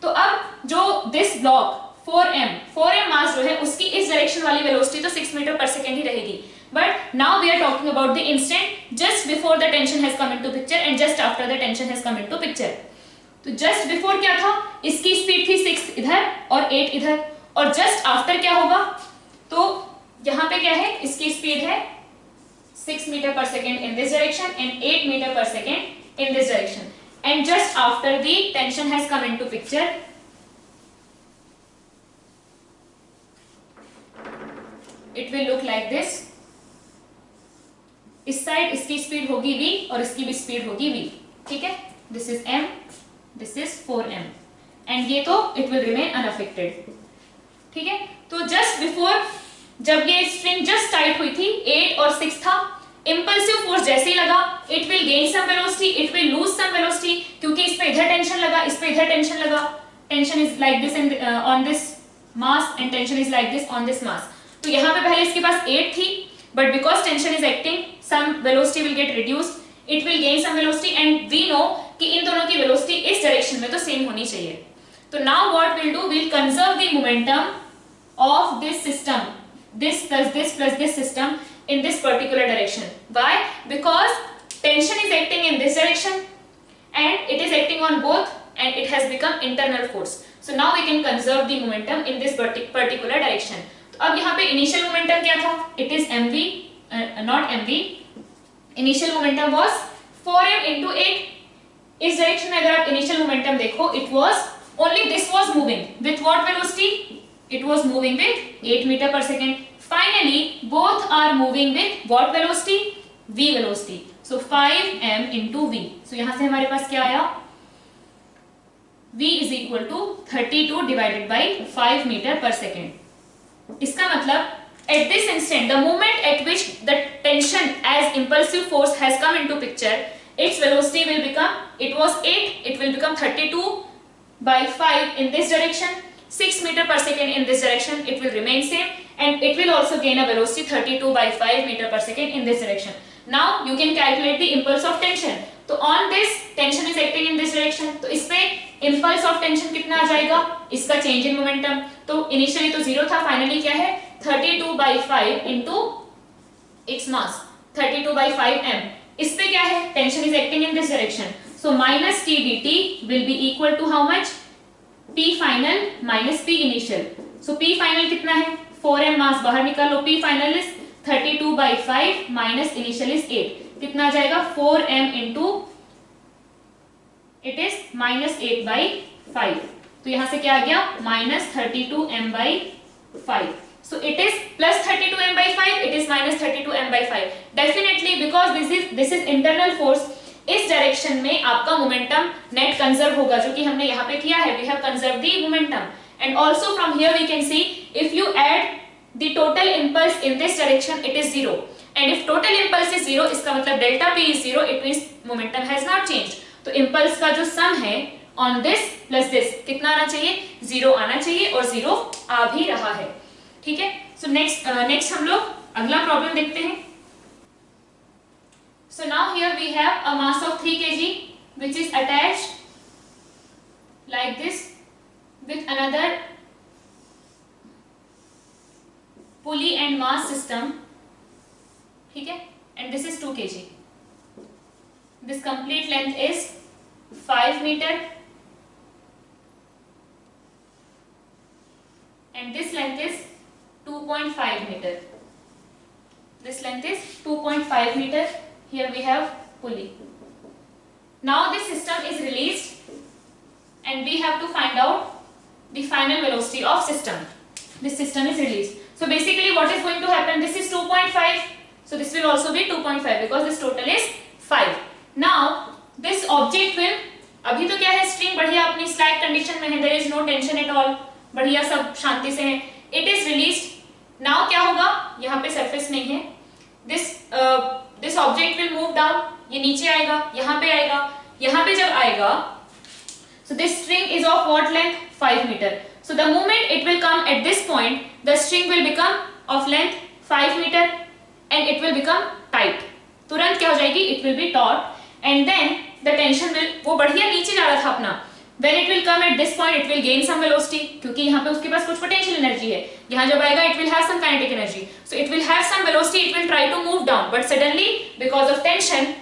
तो अब जो दिस ब्लॉक 4m मास जो है उसकी इस डायरेक्शन वाली वेलोसिटी तो 6 मीटर पर सेकेंड ही रहेगी, but now we are talking about the instant just before the tension has come into picture and just after the tension has come into picture. तो जस्ट बिफोर क्या था, इसकी स्पीड थी 6 इधर और 8 इधर, और जस्ट आफ्टर क्या होगा, तो यहाँ पे क्या है, इसकी स्पीड है 6 metre per second in this direction and 8 meter per second in this direction, and just after the tension has come into picture, it will look like this। इस साइड इसकी स्पीड होगी v और इसकी भी स्पीड होगी v, ठीक है। this is m, this is 4m, and ये तो it will remain unaffected, ठीक है। तो just before, जब ये स्ट्रिंग जस्ट टाइट हुई थी 8 और 6 था, इंपल्सिव फोर्स जैसे ही लगा, it will gain some velocity, it will lose some velocity, क्योंकि इस पे इधर टेंशन लगा, इस पे इधर टेंशन लगा, tension is like this on this mass and tension is like this on this mass. तो यहाँ पे पहले इसके पास 8 थी, but because tension is acting, some velocity will get reduced, it will gain some velocity, and we know कि इन दोनों की वेलोसिटी इस डायरेक्शन में तो सेम होनी चाहिए। तो now what will do, will conserve the momentum of this system, this plus this system in this particular direction. Why? Because tension is acting in this direction and it is acting on both and it has become internal force. So now we can conserve the momentum in this particular direction. तो अब यहाँ पे initial momentum क्या था? It is mv, not mv. Initial momentum was 4m into 8. इस डायरेक्शन में अगर आप initial momentum देखो, it was only this was moving with what velocity? It was moving with 8 meter per second. Finally, both are moving with what velocity? V velocity. So 5m into v. So यहाँ से हमारे पास क्या आया? V is equal to 32 divided by 5 meter per second. इसका मतलब at this instant, the moment at which the tension as impulsive force has come into picture, its velocity will become, it was 8, it will become 32 by 5 in this direction. 6 meter per second in this direction, it will remain same, and it will also gain a velocity 32 by 5 meter per second in this direction. Now you can calculate the impulse of tension. तो on this tension is acting in this direction, तो इस पे impulse of tension कितना आ जाएगा, इसका change in momentum, तो initially तो 0 था, finally क्या है 32 by 5 into its mass, 32 by 5 m। इस पे क्या है, tension is acting in this direction, so minus t dt will be equal to how much, P final minus P initial. So P final कितना है, 4m मास बाहर निकालो, P final is 32 by 5 minus initial is 8, कितना आ जाएगा 4m into, it is minus 8 by 5, तो यहाँ से क्या आ गया minus 32m by 5. So it is plus 32 m by 5, it is minus 32 m by 5. Definitely because this is internal force, इस डायरेक्शन में आपका मोमेंटम नेट कंजर्व होगा, जो कि हमने यहाँ पे किया है. We have conserved the momentum. And also from here we can see if you add the total impulse in this direction, it is 0. And if total impulse is 0, इसका मतलब delta p is 0, it means momentum has not changed. तो impulse का जो sum है on this plus this कितना आना चाहिए? 0 आना चाहिए, और 0 आ भी रहा है. ठीक है. So next हम लोग अगला प्रॉब्लम देखते हैं. So now here we have a mass of 3 kg which is attached like this with another pulley and mass system. ठीक है. And this is 2 kg. This complete length is 5 meter and this length is 2.5 meter. This length is 2.5 meter. Here we have pulley. Now this system is released and we have to find out the final velocity of system. This system is released. So basically what is going to happen? This is 2.5. So this will also be 2.5 because this total is 5. Now this object will, अभी तो क्या है, स्ट्रिंग बढ़िया अपनी स्लैक कंडीशन में है, there is no tension at all, बढ़िया सब शांति से है. It is released. Now क्या होगा? यहाँ पे सरफेस नहीं है. This object will move down. ये नीचे आएगा, यहाँ पे आएगा, यहाँ पे जब आएगा, so this string is of what length? 5 meter. So the moment it will come at this point, the string will become of length 5 meter and it will become tight. तुरंत क्या हो जाएगी? It will be taut and then the tension will, वो बढ़िया नीचे जा रहा था अपना. When it will come at this point, it will gain some velocity क्योंकि यहाँ पे उसके पास कुछ potential energy है. यहाँ जब आएगा, it will have some kinetic energy. So it will have some velocity. It will try to move down, but suddenly because of tension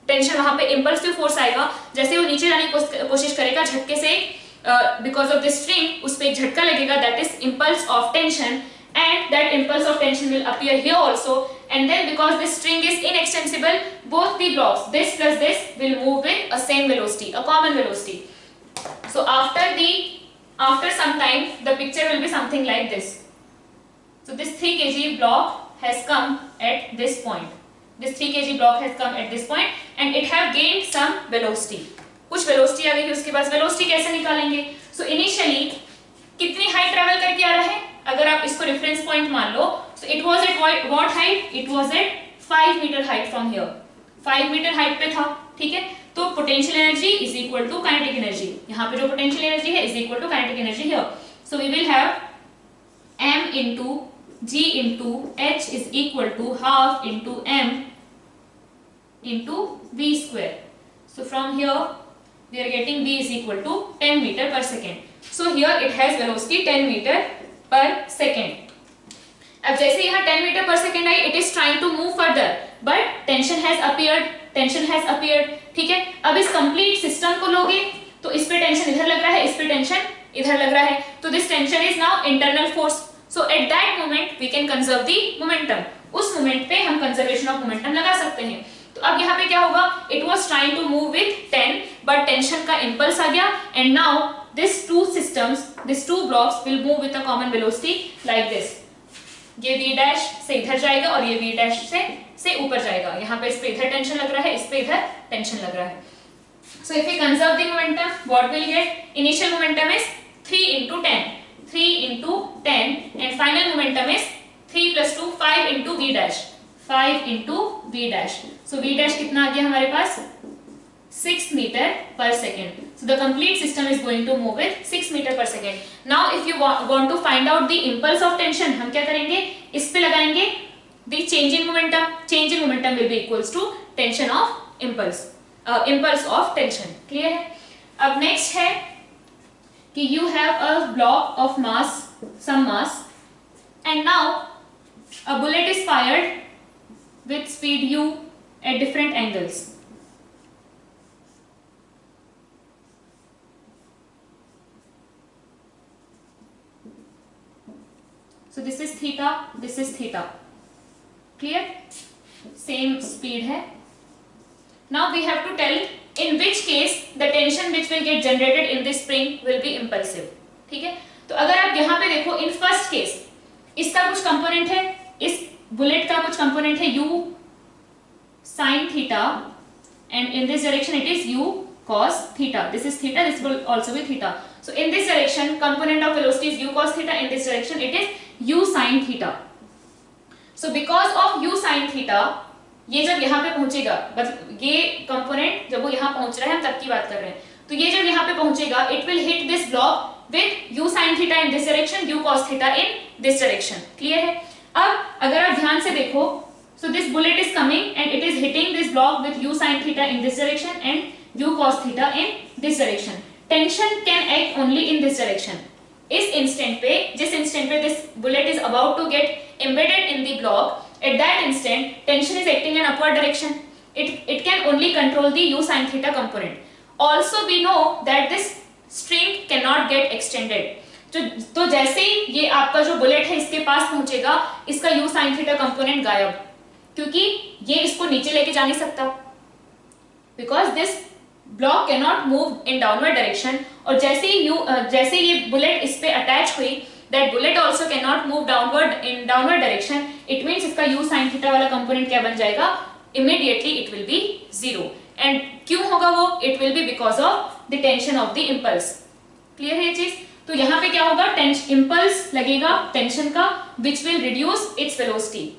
वहाँ पे impulsive force आएगा. जैसे वो नीचे जाने की कोशिश करेगा झटके से, because of this string उस पे एक झटका लगेगा. That is impulse of tension, and that impulse of tension will appear here also. And then because this string is inextensible, both the blocks, this plus this, will move with a same velocity, a common velocity. So after some time, the picture will be something like this. So this 3 kg block has come at this point. This 3 kg block has come at this point, and it have gained some velocity. कुछ velocity आ गई कि उसके पास velocity कैसे निकालेंगे? So initially कितनी height travel करके आ रहा है? अगर आप इसको reference point मान लो, so it was at what height? It was at 5 meter height from here. 5 meter height पे था, ठीक है? तो potential energy is equal to kinetic energy. यहाँ पे जो potential energy है is equal to kinetic energy here. So we will have m into g into h is equal to half into m into v square. So from here we are getting v is equal to 10 meter per second. So here it has velocity 10 meter per second. अब जैसे यहाँ 10 meter per second I, it is trying to move further, but tension has appeared. ठीक है. अब इस complete system को लोगे तो इस पे टेंशन इधर लग रहा है, इस पे टेंशन इधर लग रहा है, तो this tension is now internal force. So at that moment we can conserve the momentum. उस मोमेंट पे हम conservation of momentum लगा सकते हैं. तो अब यहाँ पे क्या होगा? It was trying to move with 10, but tension का impulse आ गया, and now these two blocks will move with a common velocity like this. ये v dash से इधर जाएगा और ये v dash से ऊपर जाएगा. यहाँ पे इस पे इधर टेंशन लग रहा है, इस पे इधर टेंशन लग रहा है. So if we conserve the momentum, what we'll get? Initial momentum is 3 into 10, and final momentum is 3 plus 2, 5 into v dash. So v dash कितना आ गया हमारे पास? 6 meter per second. So the complete system is going to move with 6 meter per second. Now if you want to find out the impulse of tension, हम क्या करेंगे? इस पे लगाएंगे the change in momentum. Change in momentum will be equals to tension of impulse of tension. Clear है? अब next है कि you have a block of mass, some mass, and now a bullet is fired with speed u at different angles. So this is theta. Clear? Same speed है. Now we have to tell in which case the tension which will get generated in this spring will be impulsive. ठीक है? तो अगर आप यहाँ पे देखो in first case इसका कुछ कंपोनेंट है, इस बुलेट का कुछ कंपोनेंट है u sin theta and in this direction it is u cos theta. This is theta, this will also be theta. So in this direction component of velocity is u cos theta, in this direction it is u sin theta. So because of u sin theta, ये जब यहाँ पे पहुंचेगा, ये कंपोनेंट जब वो यहाँ पहुंच रहा है, हम तब की बात कर रहे हैं, तो ये जब यहाँ पे पहुंचेगा it will hit this block with u sin theta in this direction, u cos theta in this direction. Clear है? अब अगर आप ध्यान से देखो, so this bullet is coming and it is hitting this block with u sin theta in this direction and u cos theta in this direction. Tension can act only in this direction. इस इंस्टेंट पे, जिस इंस्टेंट पे this bullet is about to get embedded in the block, at that instant tension is acting in upward direction. It can only control the u sin theta component. Also we know that this string cannot get extended. तो जैसे ही ये आपका जो बुलेट है इसके पास पहुंचेगा, इसका u sin theta कंपोनेंट गायब, क्योंकि ये इसको नीचे लेके जा नहीं सकता, because this block can not move in downward direction. और जैसे ही ये बुलेट इस पे अटैच हुई, that bullet also can not move downward in downward direction. It means इसका u sin थीटा वाला कंपोनेंट क्या बन जाएगा? Immediately it will B zero. And क्यों होगा वो? It will B because of the tension of the impulse. Clear है ये चीज? तो यहाँ पे क्या होगा? इंपल्स लगेगा टेंशन का, which will reduce its velocity.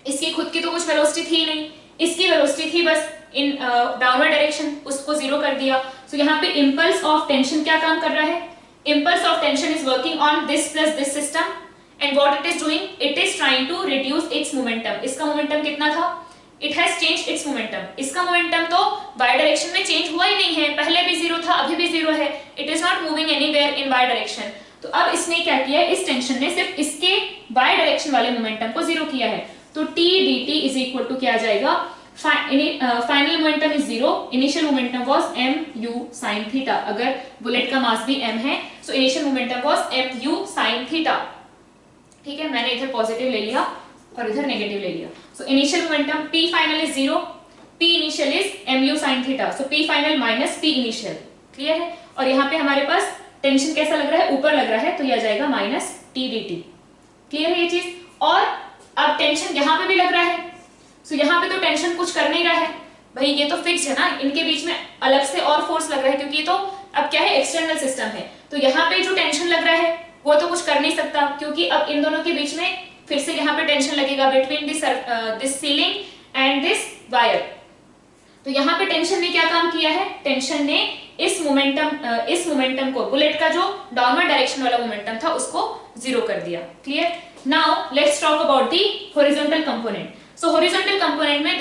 इसकी खुद की तो कुछ वेलोसिटी थी नहीं, इसकी वेलोसिटी थी बस इन डाउनवर्ड डायरेक्शन, उसको जीरो कर दिया. सो यहाँ पे इंपल्स ऑफ टेंशन क्या काम कर रहा है? Impulse of tension is working on this plus this system, and what it is doing? It is trying to reduce its momentum. इसका मोमेंटम कितना था? It has changed its momentum. इसका मोमेंटम तो वाई डायरेक्शन में चेंज हुआ ही नहीं है, पहले भी जीरो था, अभी भी जीरो है. It is not moving anywhere in Y direction. तो अब इसने क्या किया? इस टेंशन ने सिर्फ इसके वाई डायरेक्शन वाले मोमेंटम को जीरो किया है. तो t dt is equal to क्या आ जाएगा? Final momentum is zero, initial momentum was mu sin theta. अगर बुलेट का मास भी m है, so initial momentum was mu sin theta. ठीक है, मैंने इधर पॉजिटिव ले लिया और इधर नेगेटिव ले लिया. सो initial momentum p final is zero, p initial is mu sin theta. So p final minus p initial. Clear है? और यहाँ पे हमारे पास टेंशन कैसा लग रहा है? ऊपर लग रहा है, तो ये आ जाएगा माइनस t dt. क्लियर है ये चीज? और अब टेंशन यहाँ पे भी लग रहा है, सो यहाँ पे तो टेंशन कुछ कर नहीं रहा है भाई, ये तो फिक्स है ना. इनके बीच में अलग से और फोर्स लग रहा है, क्योंकि ये तो अब क्या है? एक्सटर्नल सिस्टम है. तो यहाँ पे जो टेंशन लग रहा है वो तो कुछ कर नहीं सकता, क्योंकि अब इन दोनों के बीच में फिर से यहाँ पे टेंशन लगेगा between this ceiling and this wire. तो यहाँ पे टेंशन ने क्या काम किया है? टेंशन ने इस मोमेंटम को, बुलेट का जो डाउनवर्ड डायरेक्शन वाला मोमेंटम था, उसको जीरो कर दिया. Clear? Now let's talk about the horizontal component. So horizontal component में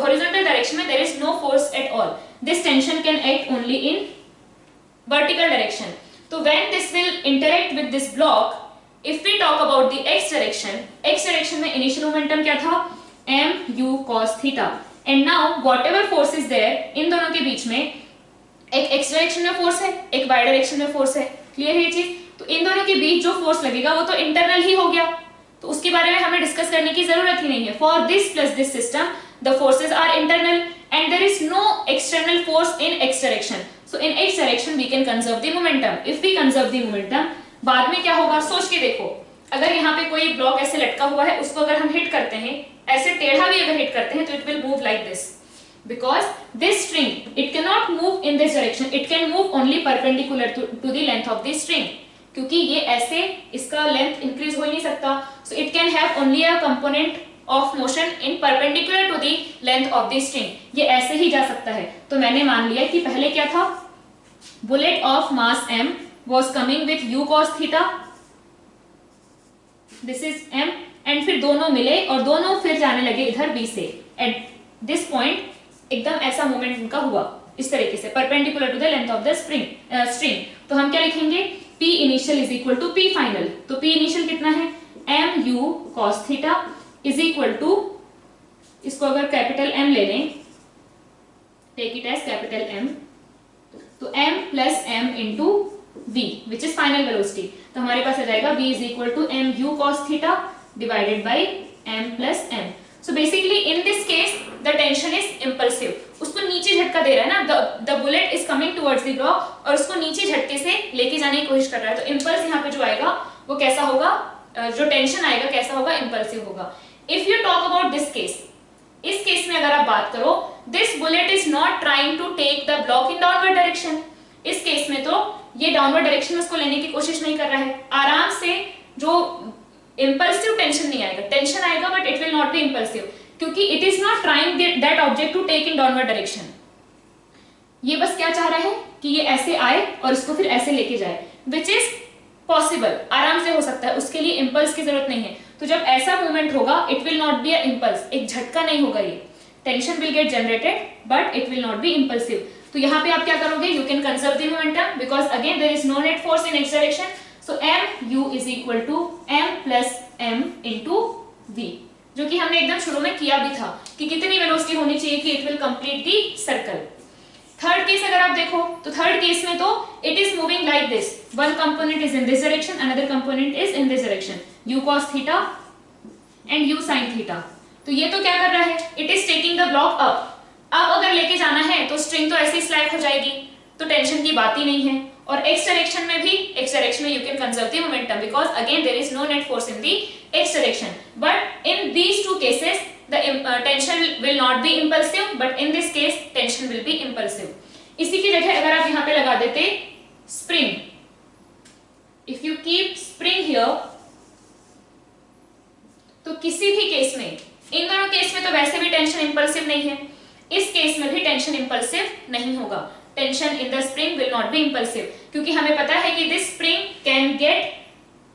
हॉरिजॉन्टल डायरेक्शन में there is no force at all. This tension can act only in vertical direction. तो when this will interact with this block, if we talk about the X direction में इनिशियल मोमेंटम क्या था? mu cos theta. And now whatever force is there, इन दोनों के बीच में एक एक्स डायरेक्शन में फोर्स है, एक वाई डायरेक्शन में फोर्स है. क्लियर है ये चीज? तो इन दोनों के बीच जो फोर्स लगेगा वो तो इंटरनल ही हो गया, तो उसके बारे में हमें डिस्कस करने की जरूरत ही नहीं है. For this plus this system the forces are internal and there is no external force in X direction. So in X direction we can conserve the momentum. If we conserve the momentum, बाद में क्या होगा? सोच के देखो, अगर यहाँ पे कोई ब्लॉक ऐसे लटका हुआ है, उसको अगर हम हिट करते हैं, ऐसे टेढ़ा भी अगर हिट करते हैं, तो it will move like this, because this string it cannot move in this direction, it can move only perpendicular to the length of the string. क्योंकि ये ऐसे इसका लेंथ इंक्रीज हो ही नहीं सकता, so it can have only a component of motion in perpendicular to the length of the string. ये ऐसे ही जा सकता है. तो मैंने मान लिया कि पहले क्या था? bullet of mass m was coming with u cos theta, this is m, and फिर दोनों मिले और दोनों फिर जाने लगे इधर b से. at this point एकदम ऐसा मूवमेंट उनका हुआ इस तरीके से, perpendicular to the length of the string. तो हम क्या लिखेंगे? P initial is equal to P final. तो P इनिशियल कितना है? mu cos theta is equal to, इसको अगर कैपिटल M ले लें, take it as capital M, तो m plus m into v which is final velocity. तो हमारे पास आ जाएगा v is equal to mu cos theta divided by m plus m. So basically in this case the tension is impulsive. उसको नीचे झटका दे रहा है ना, the bullet is coming towards the block और उसको नीचे झटके से लेके जाने की कोशिश कर रहा है. तो impulse यहाँ पे जो आएगा वो कैसा होगा? जो टेंशन आएगा कैसा होगा, इंपल्सिव होगा। If you talk about this case, इस केस में अगर आप बात करो, this bullet is not trying to take the block in downward direction. इस केस में तो ये डाउनवर्ड डायरेक्शन में उसको लेने की कोशिश नहीं कर रहा है, आराम से, जो इंपल्सिव टेंशन नहीं आएगा, टेंशन आएगा but it will not be impulsive, क्योंकि it is not trying that object to take in downward direction. ये बस क्या चाह रहा है कि ये ऐसे आए और इसको फिर ऐसे लेके जाए, विच इज पॉसिबल, आराम से हो सकता है, उसके लिए इंपल्स की जरूरत नहीं है। तो जब ऐसा मूवमेंट होगा, it will not be a impulse, एक झटका नहीं होगा, ये tension will get generated but it will not be impulsive. तो यहाँ पे आप क्या करोगे, you can conserve the momentum because again there is no net force in X direction, so mu is equal to m plus m into v, जो कि हमने एकदम शुरू में किया भी था कि कितनी वेलोसिटी होनी चाहिए कि it will complete the circle. Third case अगर आप देखो तो थर्ड केस में तो it is moving like this, one component is in this direction, another component is in this direction, u cos theta and u sin theta. तो ये तो क्या कर रहा है, it is taking the block up. अब अगर लेके जाना है तो स्ट्रिंग तो ऐसे ही स्लैक हो जाएगी, तो टेंशन की बात ही नहीं है। और x डायरेक्शन में भी, x डायरेक्शन में you can conserve the momentum because again there is no net force in the x direction, but in these two cases the tension will not be impulsive, but in this case tension will be impulsive. इसी की जगह अगर आप यहाँ पे लगा देते spring, if you keep spring here, तो किसी भी केस में, इन दोनों केस में तो वैसे भी टेंशन इंपल्सिव नहीं है, इस केस में भी टेंशन इंपल्सिव नहीं होगा, tension in the spring will not be impulsive, क्योंकि हमें पता है कि this spring can get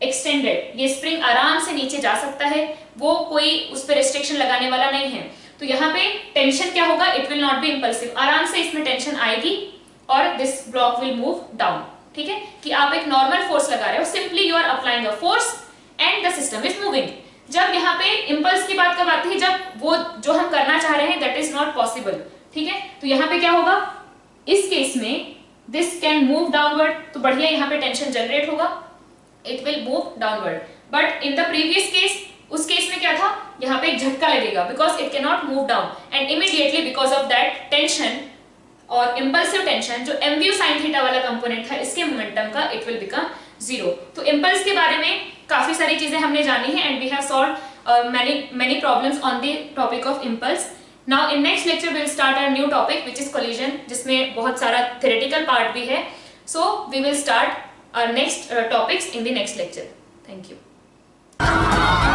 extended, ये स्प्रिंग आराम से नीचे जा सकता है, वो कोई उस पर रिस्ट्रिक्शन लगाने वाला नहीं है। तो यहाँ पे टेंशन क्या होगा, it will not be impulsive, आराम से इसमें टेंशन आएगी और this block will move down. ठीक है, कि आप एक नॉर्मल फोर्स लगा रहे हो, simply you are applying a force and the system is moving. जब यहाँ पे इंपल्स की बात कब आती है, जब वो जो हम करना चाह रहे हैं दैट इज नॉट पॉसिबल। ठीक है, तो यहाँ पे क्या होगा, इस केस में दिस कैन मूव डाउनवर्ड, तो बढ़िया यहाँ पे टेंशन जनरेट होगा, it will move downward. But in the previous case, उस केस में क्या था, यहाँ पे एक झटका लगेगा because it can not move down and immediately because of that tension और इंपल्सिव टेंशन, जो mu sin थीटा वाला कंपोनेंट था इसके मोमेंटम का, इट विल बिकम जीरो। तो इंपल्स के बारे में काफी सारी चीजें हमने जानी है and we have solved many problems on the topic of impulse. Now in next lecture we will start a new topic which is collision, जिसमें बहुत सारा theoretical part भी है. So we will start our next topics in the next lecture. Thank you.